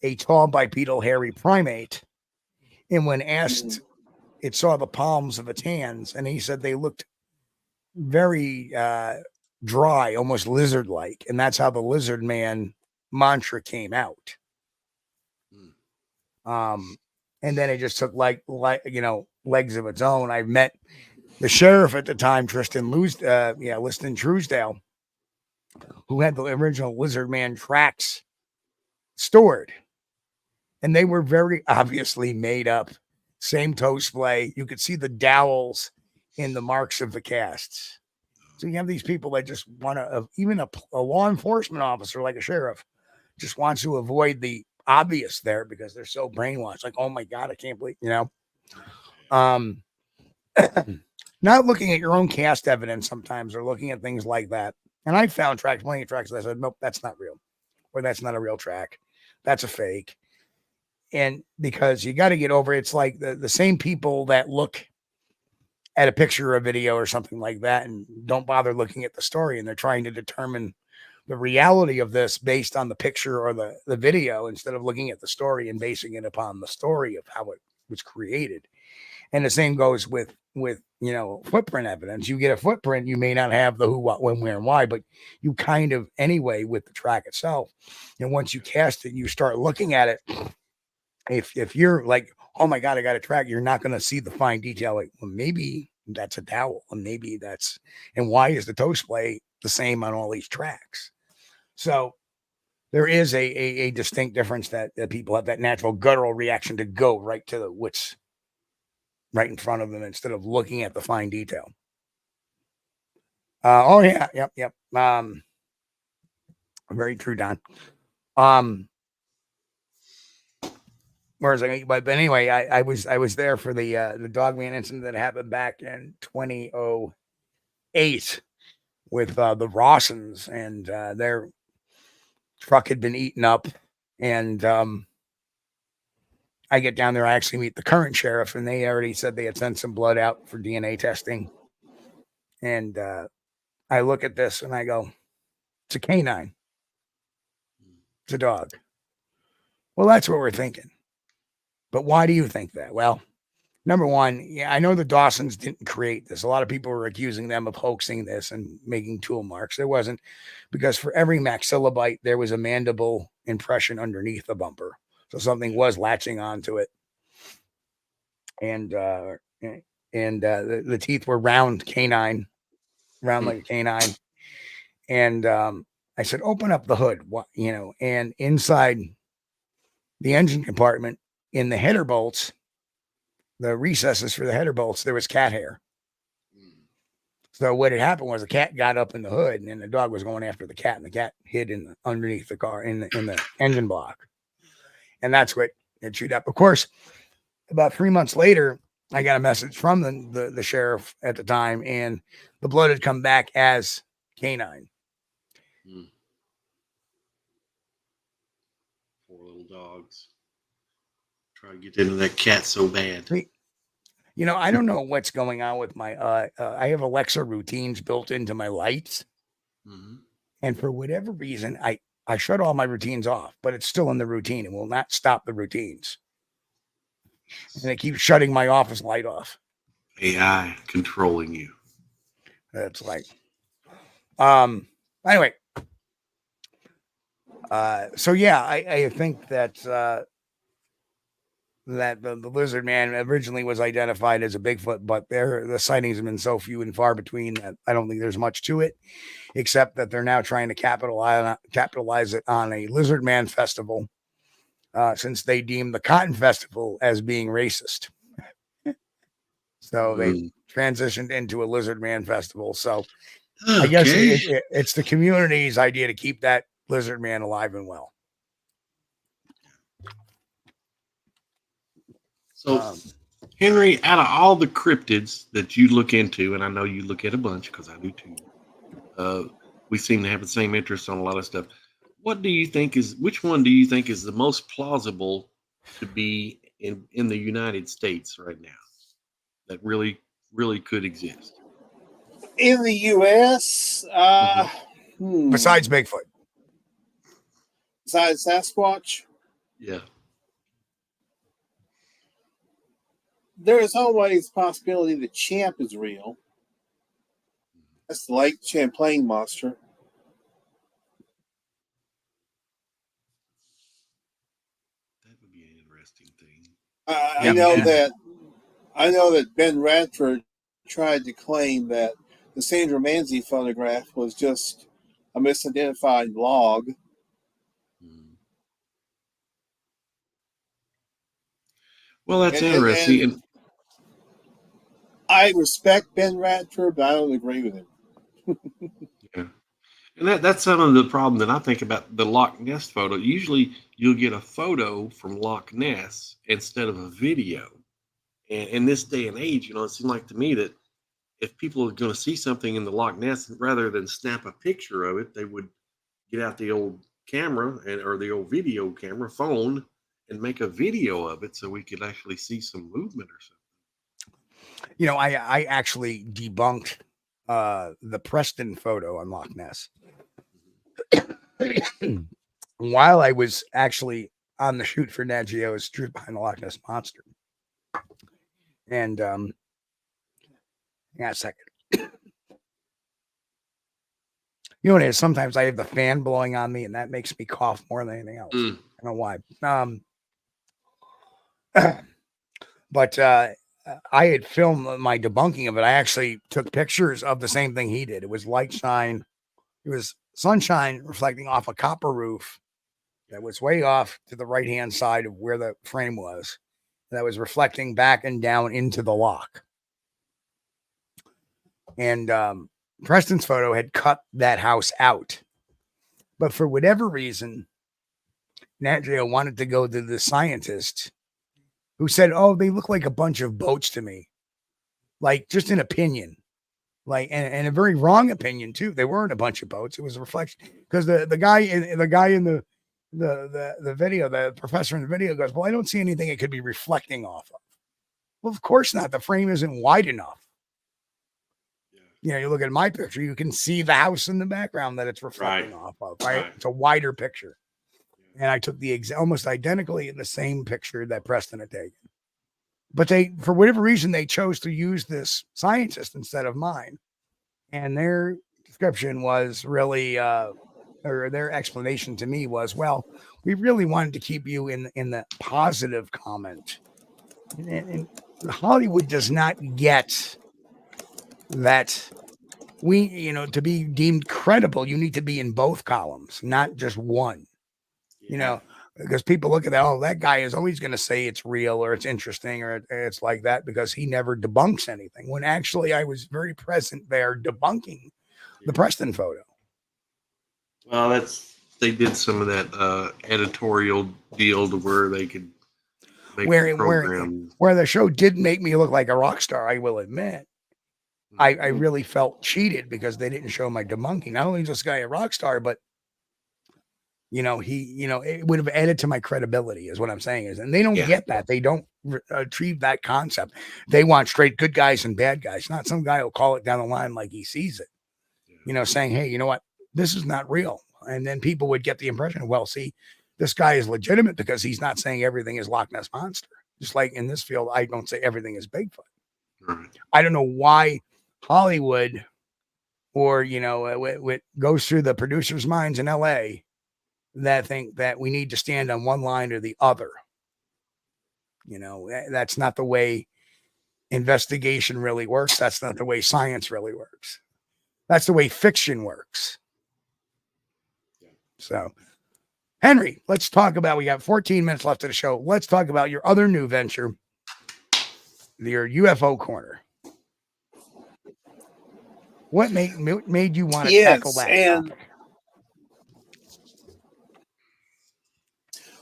C: a tall bipedal hairy primate. And when asked, it saw the palms of its hands, and he said they looked very dry, almost lizard-like. And that's how the lizard man mantra came out. And then it just took like legs of its own. I met the sheriff at the time, Liston Truesdale, who had the original lizard man tracks stored. And they were very obviously made up. Same toe splay. You could see the dowels in the marks of the casts. So you have these people that just want to, even a law enforcement officer like a sheriff just wants to avoid the obvious there because they're so brainwashed. Like, oh my God, I can't believe, not looking at your own cast evidence sometimes or looking at things like that. And I found plenty of tracks that I said, nope, that's not real. Or that's not a real track. That's a fake. And because you got to get over, it's like the same people that look at a picture or a video or something like that and don't bother looking at the story, and they're trying to determine the reality of this based on the picture or the video instead of looking at the story and basing it upon the story of how it was created. And the same goes with footprint evidence. You get a footprint, you may not have the who, what, when, where, and why, but you kind of anyway with the track itself. And once you cast it, you start looking at it. If you're like, oh my God, I got a track, you're not going to see the fine detail. Like, well, maybe that's a dowel, and maybe that's, and why is the toe splay the same on all these tracks? So there is a distinct difference that people have that natural guttural reaction to go right to what's right in front of them instead of looking at the fine detail. Yep. Very true, Don. Whereas, but anyway, I was there for the Dogman incident that happened back in 2008 with the Rawsons, and their truck had been eaten up, and I get down there, I actually meet the current sheriff, and they already said they had sent some blood out for DNA testing, and I look at this and I go, it's a canine, it's a dog. Well, that's what we're thinking. But why do you think that? Well, number one, I know the Dawsons didn't create this. A lot of people were accusing them of hoaxing this and making tool marks. There wasn't, because for every maxillobite, there was a mandible impression underneath the bumper. So something was latching onto it. And the teeth were round like a canine. And I said, open up the hood, and inside the engine compartment, in the header bolts, the recesses for the header bolts, there was cat hair. So what had happened was the cat got up in the hood, and then the dog was going after the cat, and the cat hid underneath the car in the engine block. And that's what it chewed up. Of course, about 3 months later, I got a message from the sheriff at the time, and the blood had come back as canine.
D: Poor little dogs. Try to get into that cat so bad.
C: I don't know what's going on with my I have Alexa routines built into my lights. Mm-hmm. And for whatever reason, I shut all my routines off, but it's still in the routine and will not stop the routines. And it keeps shutting my office light off.
D: AI controlling you.
C: That's like, anyway. So yeah, I think that that the lizard man originally was identified as a Bigfoot, but the sightings have been so few and far between that I don't think there's much to it, except that they're now trying to capitalize it on a lizard man festival, since they deem the Cotton Festival as being racist. So they transitioned into a lizard man festival. So okay. I guess it's the community's idea to keep that lizard man alive and well.
D: So, Henry, out of all the cryptids that you look into, and I know you look at a bunch because I do too, we seem to have the same interest on a lot of stuff. Which one do you think is the most plausible to be in the United States right now that really could exist?
E: In the U.S.,
C: Besides Bigfoot.
E: besides Sasquatch,
D: Yeah.
E: there is always a possibility that Champ is real. That's the Lake Champlain monster.
D: That would be an interesting thing.
E: I know that Ben Radford tried to claim that the Sandra Manzi photograph was just a misidentified log.
D: Well, that's interesting. And
E: I respect Ben Radford, but I don't agree with him.
D: yeah. And that's some of the problem that I think about the Loch Ness photo. Usually you'll get a photo from Loch Ness instead of a video. And in this day and age, it seems like to me that if people are going to see something in the Loch Ness, rather than snap a picture of it, they would get out the old camera or the old video camera phone and make a video of it so we could actually see some movement or something.
C: I actually debunked the Preston photo on Loch Ness while I was actually on the shoot for NatGeo's Truth Behind the Loch Ness Monster. And a second. You know what it is? Sometimes I have the fan blowing on me, and that makes me cough more than anything else. I don't know why. But I had filmed my debunking of it. I actually took pictures of the same thing he did. It was light shine. It was sunshine reflecting off a copper roof that was way off to the right-hand side of where the frame was. That was reflecting back and down into the loch. And Preston's photo had cut that house out. But for whatever reason, NatGeo wanted to go to the scientist who said, "Oh, they look like a bunch of boats to me." Like, just an opinion. Like, and a very wrong opinion, too. They weren't a bunch of boats. It was a reflection. Because the guy in the video, the professor in the video goes, "Well, I don't see anything it could be reflecting off of." Well, of course not. The frame isn't wide enough. You look at my picture, you can see the house in the background that it's reflecting off of, right? It's a wider picture. And I took the almost identically in the same picture that Preston had taken. But for whatever reason, they chose to use this scientist instead of mine. And their description was really, or their explanation to me was, well, we really wanted to keep you in the positive comment. And Hollywood does not get that to be deemed credible, you need to be in both columns, not just one, because people look at that. Oh, that guy is always going to say it's real or it's interesting or it's like that because he never debunks anything. When actually I was very present there debunking the Preston photo.
D: Well, they did some of that editorial deal to where they could make a program.
C: Where the show did make me look like a rock star, I will admit. I really felt cheated because they didn't show my debunking. Not only is this guy a rock star, but it would have added to my credibility is what I'm saying is, and they don't get that. They don't retrieve that concept. They want straight good guys and bad guys, not some guy who'll call it down the line like he sees it, saying, "Hey, you know what? This is not real." And then people would get the impression, well, see, this guy is legitimate because he's not saying everything is Loch Ness Monster. Just like in this field, I don't say everything is Bigfoot.
D: Right.
C: I don't know why Hollywood or, what goes through the producers' minds in LA that think that we need to stand on one line or the other. That's not the way investigation really works. That's not the way science really works. That's the way fiction works. So, Henry, let's talk about, we got 14 minutes left of the show. Let's talk about your other new venture, your UFO corner. What made you want to tackle that topic?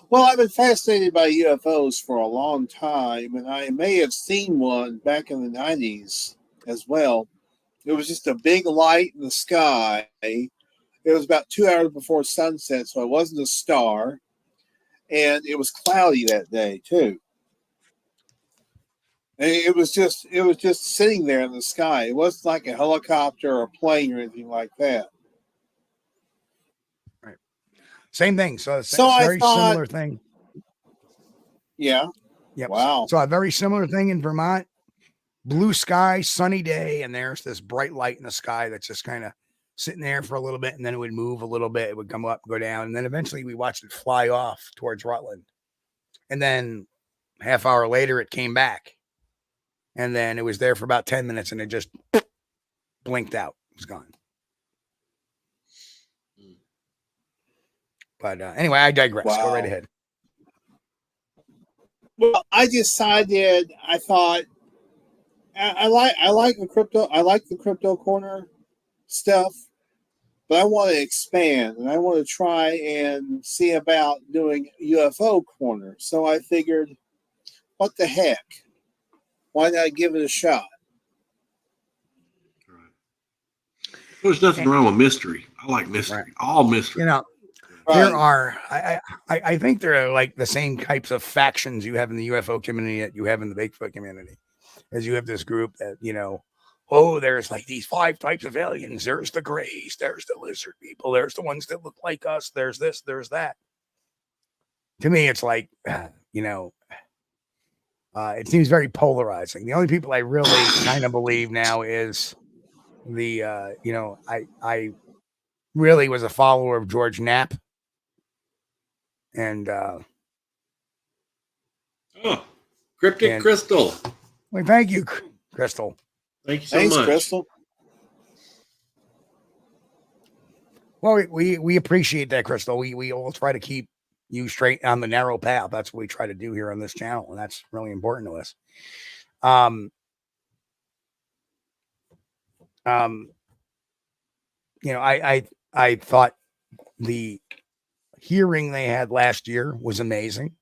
E: Well, I've been fascinated by UFOs for a long time, and I may have seen one back in the 90s as well. It was just a big light in the sky. It was about 2 hours before sunset, so it wasn't a star. And it was cloudy that day, too. And it was just sitting there in the sky. It wasn't like a helicopter or a plane or anything like that.
C: Right. Same thing. So it's
E: So
C: a
E: I
C: very
E: thought,
C: similar thing.
E: yeah,
C: Yep.
E: wow.
C: So a very similar thing in Vermont. Blue sky, sunny day, and there's this bright light in the sky that's just kind of sitting there for a little bit, and then it would move a little bit. It would come up, go down, and then eventually we watched it fly off towards Rutland. And then half hour later, it came back. And then it was there for about 10 minutes, and it just blinked out. It was gone. But anyway, I digress.
E: Wow.
C: Go right ahead.
E: Well, I decided, I thought, I like the crypto corner stuff, but I want to expand and I want to try and see about doing UFO corner. So I figured, what the heck? Why not give it a shot?
D: Right. There's nothing wrong with mystery. I like mystery.
C: Right.
D: All mystery.
C: You know, there are, I think there are like the same types of factions you have in the UFO community that you have in the Bigfoot community. As you have this group that, you know, oh, there's like these 5 types of aliens. There's the grays. There's the lizard people. There's the ones that look like us. There's this, there's that. To me, it's like, you know, it seems very polarizing. The only people I really kind of believe now is the, you know, I really was a follower of George Knapp. And,
D: Cryptic Crystal.
C: Well, thank you, Crystal.
D: Thank you so
E: Thanks,
D: much.
E: Crystal.
C: Well, we appreciate that, Crystal. We all try to keep you straight on the narrow path. That's what we try to do here on this channel, and that's really important to us. You know, I thought the hearing they had last year was amazing.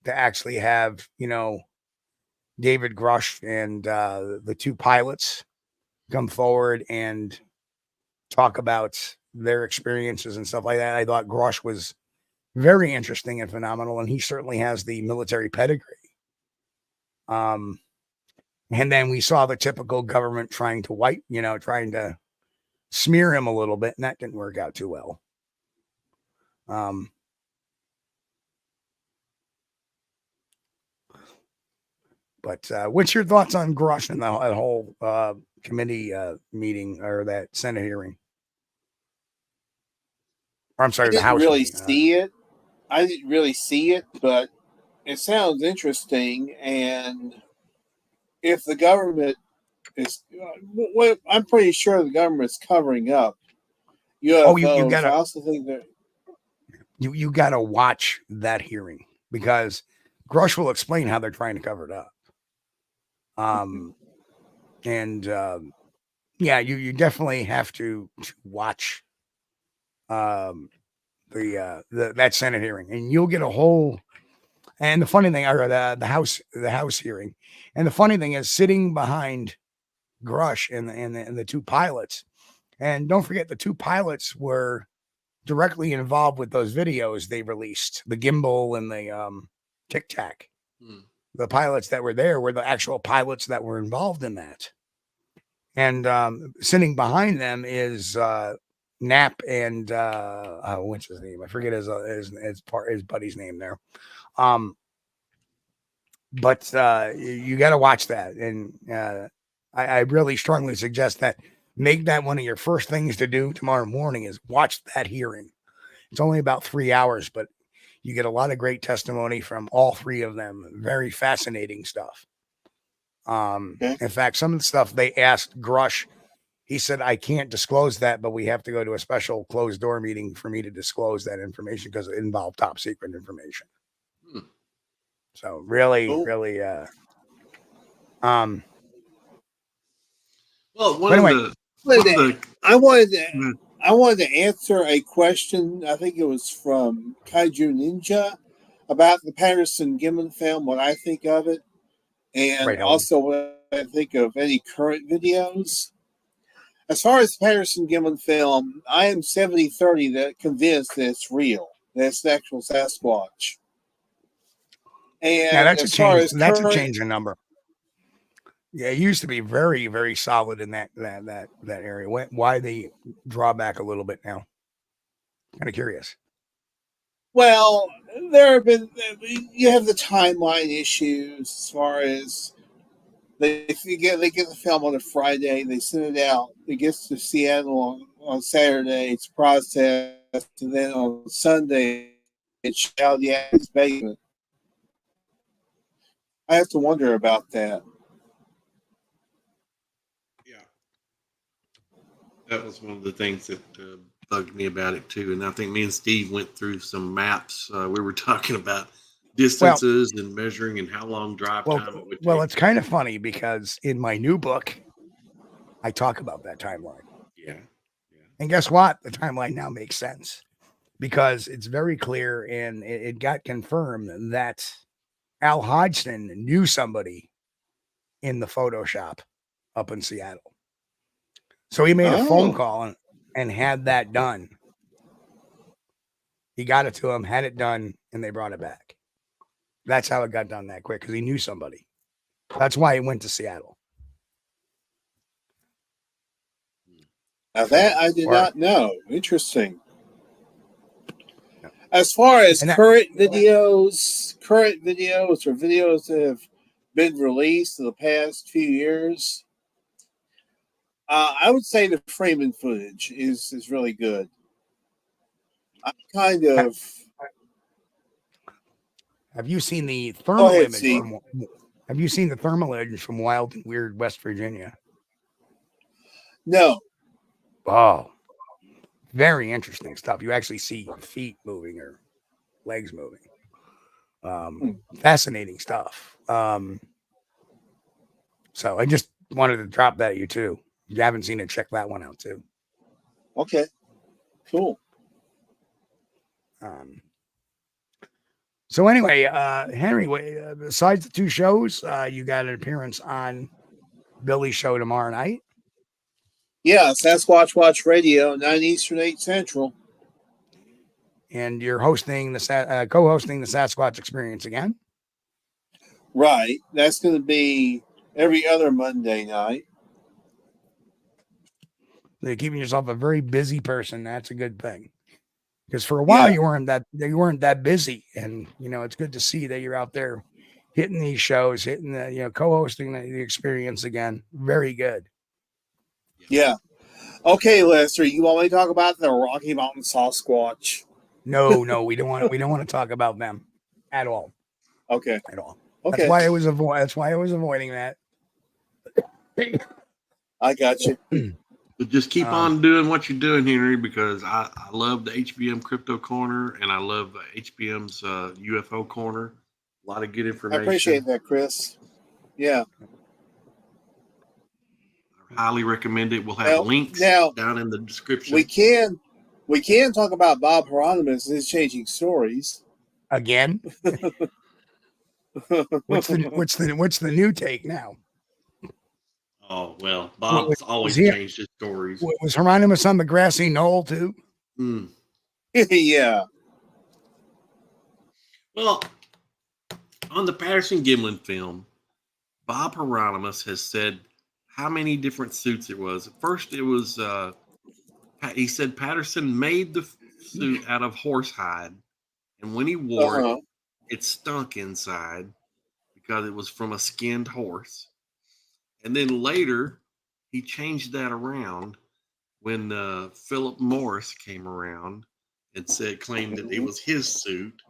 C: To actually have, you know, David Grush and the 2 pilots come forward and talk about their experiences and stuff like that. I thought Grush was very interesting and phenomenal, and he certainly has the military pedigree. And then we saw the typical government trying to smear him a little bit, and that didn't work out too well. But what's your thoughts on Grush and that whole committee meeting or that Senate hearing? Or I'm sorry,
E: I
C: the House
E: didn't really
C: meeting.
E: see it. I didn't really see it, but it sounds interesting. And if the government is, well, I'm pretty sure the government's covering up UFOs.
C: You gotta,
E: I also think that
C: you got to watch that hearing because Grush will explain how they're trying to cover it up. Yeah, you definitely have to watch that Senate hearing, and you'll get a whole. And the funny thing, or the House hearing, and the funny thing is sitting behind Grush and the 2 pilots, and don't forget the 2 pilots were directly involved with those videos they released, the gimbal and the Tic Tac. The pilots that were there were the actual pilots that were involved in that. And sitting behind them is Knapp and what's his name? I forget his buddy's name there. But you got to watch that, and I really strongly suggest that make that one of your first things to do tomorrow morning is watch that hearing. It's only about 3 hours, but you get a lot of great testimony from all 3 of them. Very fascinating stuff. In fact, some of the stuff they asked Grush, he said, I can't disclose that, but we have to go to a special closed door meeting for me to disclose that information because it involved top secret information. So really, really,
D: well,
E: I wanted to answer a question. I think it was from Kaiju Ninja about the Patterson Gimlin film, what I think of it, and also what I think of any current videos. As far as the Patterson Gimlin film, I am 70-30 that convinced that it's real. That's the actual Sasquatch. And
C: yeah, that's a change in number. Yeah, it used to be very, very solid in that area. Why they draw back a little bit now? Kind of curious.
E: Well, there have been, you have the timeline issues as far as they get the film on a Friday, they send it out, it gets to Seattle on Saturday, it's processed, and then on Sunday it's out the attic's basement. I have to wonder about that.
D: Yeah, that was one of the things that bugged me about it too. And I think me and Steve went through some maps. We were talking about distances and measuring and how long drive time it would take.
C: Well, it's kind of funny because in my new book, I talk about that timeline.
D: Yeah.
C: And guess what? The timeline now makes sense because it's very clear, and it got confirmed that Al Hodgson knew somebody in the Photoshop up in Seattle. So he made a phone call and had that done. He got it to him, had it done, and they brought it back. That's how it got done that quick, because he knew somebody. That's why he went to Seattle.
E: Now that I did not know. Interesting. As far as current videos or videos that have been released in the past few years, I would say the Freeman footage is really good. I kind of.
C: Have you seen the thermal
E: ahead,
C: image? Have you seen the thermal image from Wild and Weird, West Virginia?
E: No.
C: Oh, very interesting stuff. You actually see feet moving or legs moving. Fascinating stuff. So I just wanted to drop that at you too. If you haven't seen it, check that one out too.
E: Okay. Cool.
C: So anyway, Henry, besides the two shows, you got an appearance on Billy's show tomorrow night.
E: Yeah, Sasquatch Watch Radio, 9 Eastern, 8 Central.
C: And you're hosting co-hosting the Sasquatch Experience again.
E: Right. That's going to be every other Monday night.
C: You're keeping yourself a very busy person. That's a good thing. Because for a while you weren't that busy, and it's good to see that you're out there hitting these shows, hitting the co-hosting the experience again. Very good.
E: Yeah. Okay, Lester, you want me to talk about the Rocky Mountain Sasquatch?
C: No, we don't want to talk about them at all.
E: Okay.
C: At all.
E: Okay.
C: That's why I was avoiding that.
E: I got you.
D: But just keep on doing what you're doing, Henry, because I love the HBM Crypto Corner, and I love HBM's UFO Corner. A lot of good information.
E: I appreciate that, Chris. Yeah.
D: I highly recommend it. We'll have links down in the description.
E: We can talk about Bob Hieronymus and his changing stories.
C: Again? What's the new take now?
D: Oh, well, Bob's always changed his stories.
C: Was Hieronymus on the grassy knoll too?
E: Yeah.
D: Well, on the Patterson Gimlin film, Bob Hieronymus has said how many different suits it was. At first, it was, he said Patterson made the suit out of horsehide, and when he wore it, it stunk inside because it was from a skinned horse. And then later, he changed that around when Philip Morris came around and claimed that it was his suit.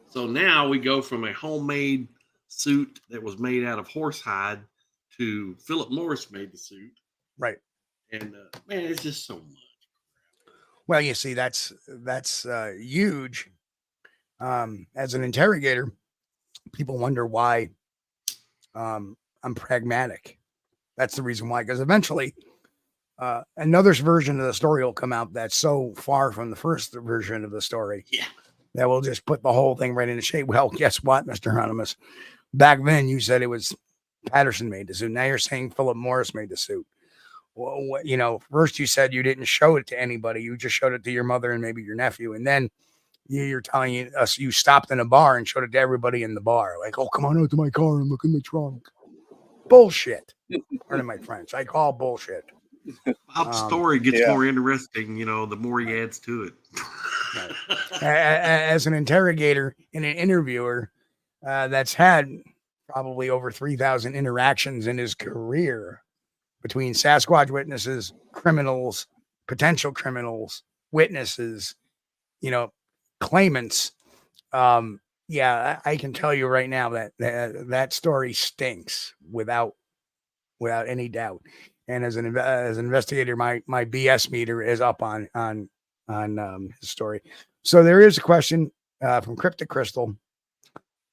D: So now we go from a homemade suit that was made out of horsehide to Philip Morris made the suit.
C: Right.
D: And man, it's just so much.
C: Well, you see, that's huge. As an interrogator, people wonder why I'm pragmatic. That's the reason why, because eventually another version of the story will come out that's so far from the first version of the story that will just put the whole thing right into shape. Well, guess what, Mr. Hieronymus? Back then you said it was Patterson made the suit. Now you're saying Philip Morris made the suit. Well, first you said you didn't show it to anybody. You just showed it to your mother and maybe your nephew. And then you're telling us you stopped in a bar and showed it to everybody in the bar. Like, oh, come on out to my car and look in the trunk. bullshit. Pardon my French. I call bullshit.
D: Bob's story gets more interesting, the more he adds to it.
C: As an interrogator and an interviewer that's had probably over 3,000 interactions in his career between Sasquatch witnesses, criminals, potential criminals, witnesses, claimants. I can tell you right now that story stinks without any doubt. And as an investigator, my BS meter is up on his story. So there is a question from Cryptic Crystal.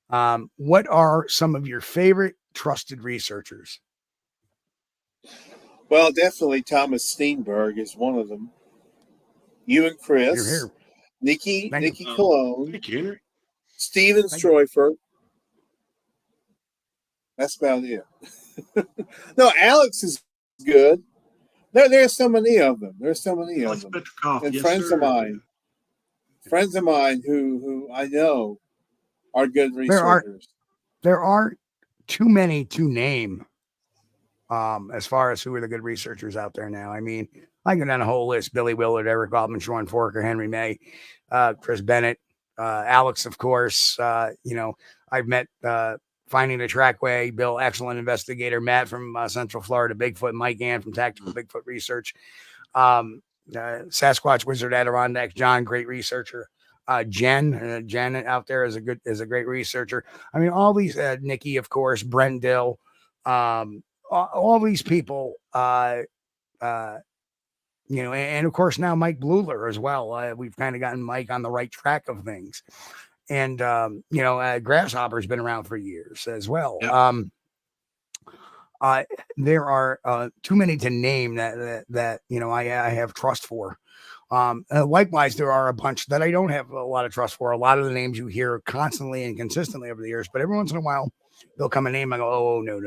C: What are some of your favorite trusted researchers?
E: Well, definitely Thomas Steenberg is one of them. You and Chris.
C: You're here.
E: Nikki Cologne.
D: Thank you, Henry.
E: Steven Stroifer. That's about it. No, Alex is good. There's so many of them. And
D: Yes,
E: friends of mine who I know are good researchers.
C: There aren't too many to name as far as who are the good researchers out there now. I mean, I go down a whole list: Billy Willard, Eric Altman, Sean Forker, Henry May, Chris Bennett, Alex, of course. I've met Finding the Trackway, Bill, excellent investigator, Matt from Central Florida, Bigfoot, Mike Ann from Tactical Bigfoot Research, Sasquatch Wizard Adirondack, John, great researcher. Jen out there is a great researcher. I mean, all these, Nikki, of course, Brent Dill, all these people, and of course now Mike Bluler as well. We've kind of gotten Mike on the right track of things. And, Grasshopper's been around for years as well. Yep. There are too many to name that I have trust for. Likewise, there are a bunch that I don't have a lot of trust for. A lot of the names you hear constantly and consistently over the years, but every once in a while, they'll come a name. I go, oh, no.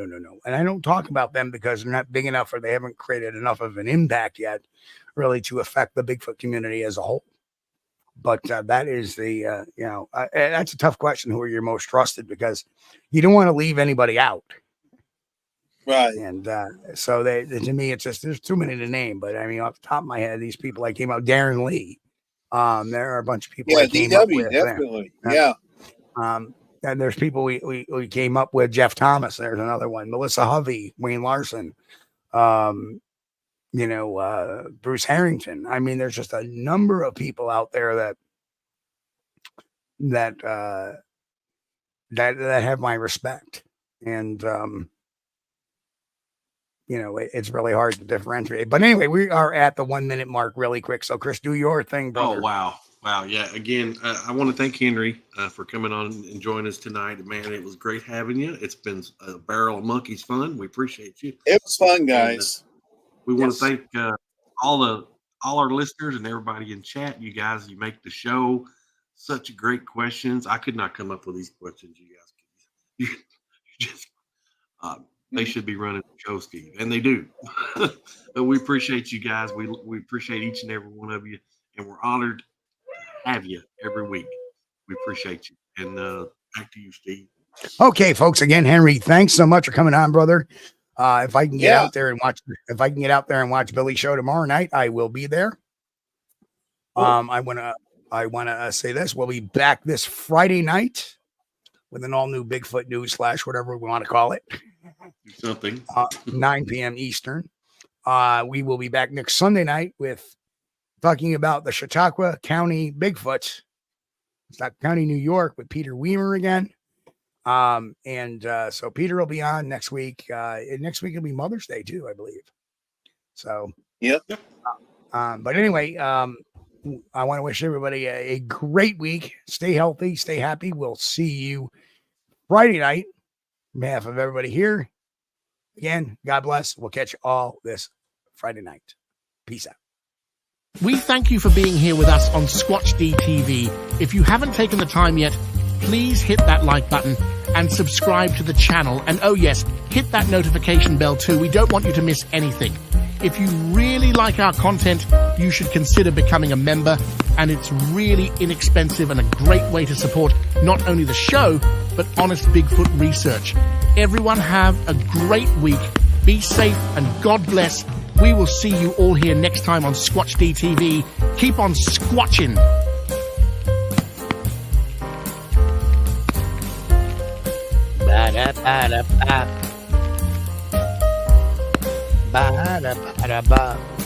C: And I don't talk about them because they're not big enough or they haven't created enough of an impact yet, really, to affect the Bigfoot community as a whole. But that is that's a tough question. Who are your most trusted? Because you don't want to leave anybody out.
E: Right.
C: And so to me, it's just, there's too many to name. But I mean, off the top of my head, these people I came out, Darren Lee. There are a bunch of people.
E: Yeah,
C: I came up with,
E: definitely. Yeah.
C: And there's people we came up with. Jeff Thomas. There's another one. Melissa Hovey, Wayne Larson. Bruce Harrington. I mean, there's just a number of people out there that have my respect. And, it's really hard to differentiate. But anyway, we are at the 1 minute mark really quick. So Chris, do your thing, brother.
D: Oh, wow. Yeah. Again, I want to thank Henry for coming on and joining us tonight. Man, it was great having you. It's been a barrel of monkeys fun. We appreciate you.
E: It was fun, guys.
D: We want to thank all our listeners and everybody in chat. You guys, you make the show such great questions. I could not come up with these questions. You guys, they should be running the show, Steve, and they do. But we appreciate you guys. We appreciate each and every one of you, and we're honored to have you every week. We appreciate you. And back to you, Steve.
C: Okay, folks. Again, Henry, thanks so much for coming on, brother. If I can get out there and watch Billy's show tomorrow night, I will be there. I want to say this. We'll be back this Friday night with an all new Bigfoot news / whatever we want to call it.
D: Something.
C: 9 p.m. Eastern. We will be back next Sunday night with talking about the Chautauqua County Bigfoot, Chautauqua County, New York, with Peter Weimer again. So Peter will be on next week. Next week will be Mother's Day too, I believe. So,
E: yep.
C: But anyway, I want to wish everybody a great week. Stay healthy, stay happy. We'll see you Friday night. On behalf of everybody here, again, God bless. We'll catch you all this Friday night. Peace out.
B: We thank you for being here with us on Squatch-D TV. If you haven't taken the time yet, please hit that like button and subscribe to the channel. And oh yes, hit that notification bell too. We don't want you to miss anything. If you really like our content, you should consider becoming a member. And it's really inexpensive and a great way to support not only the show, but honest Bigfoot research. Everyone have a great week. Be safe and God bless. We will see you all here next time on Squatch-D TV. Keep on squatching.
C: Ba-da-ba-da-ba. Ba-da-ba-da-ba.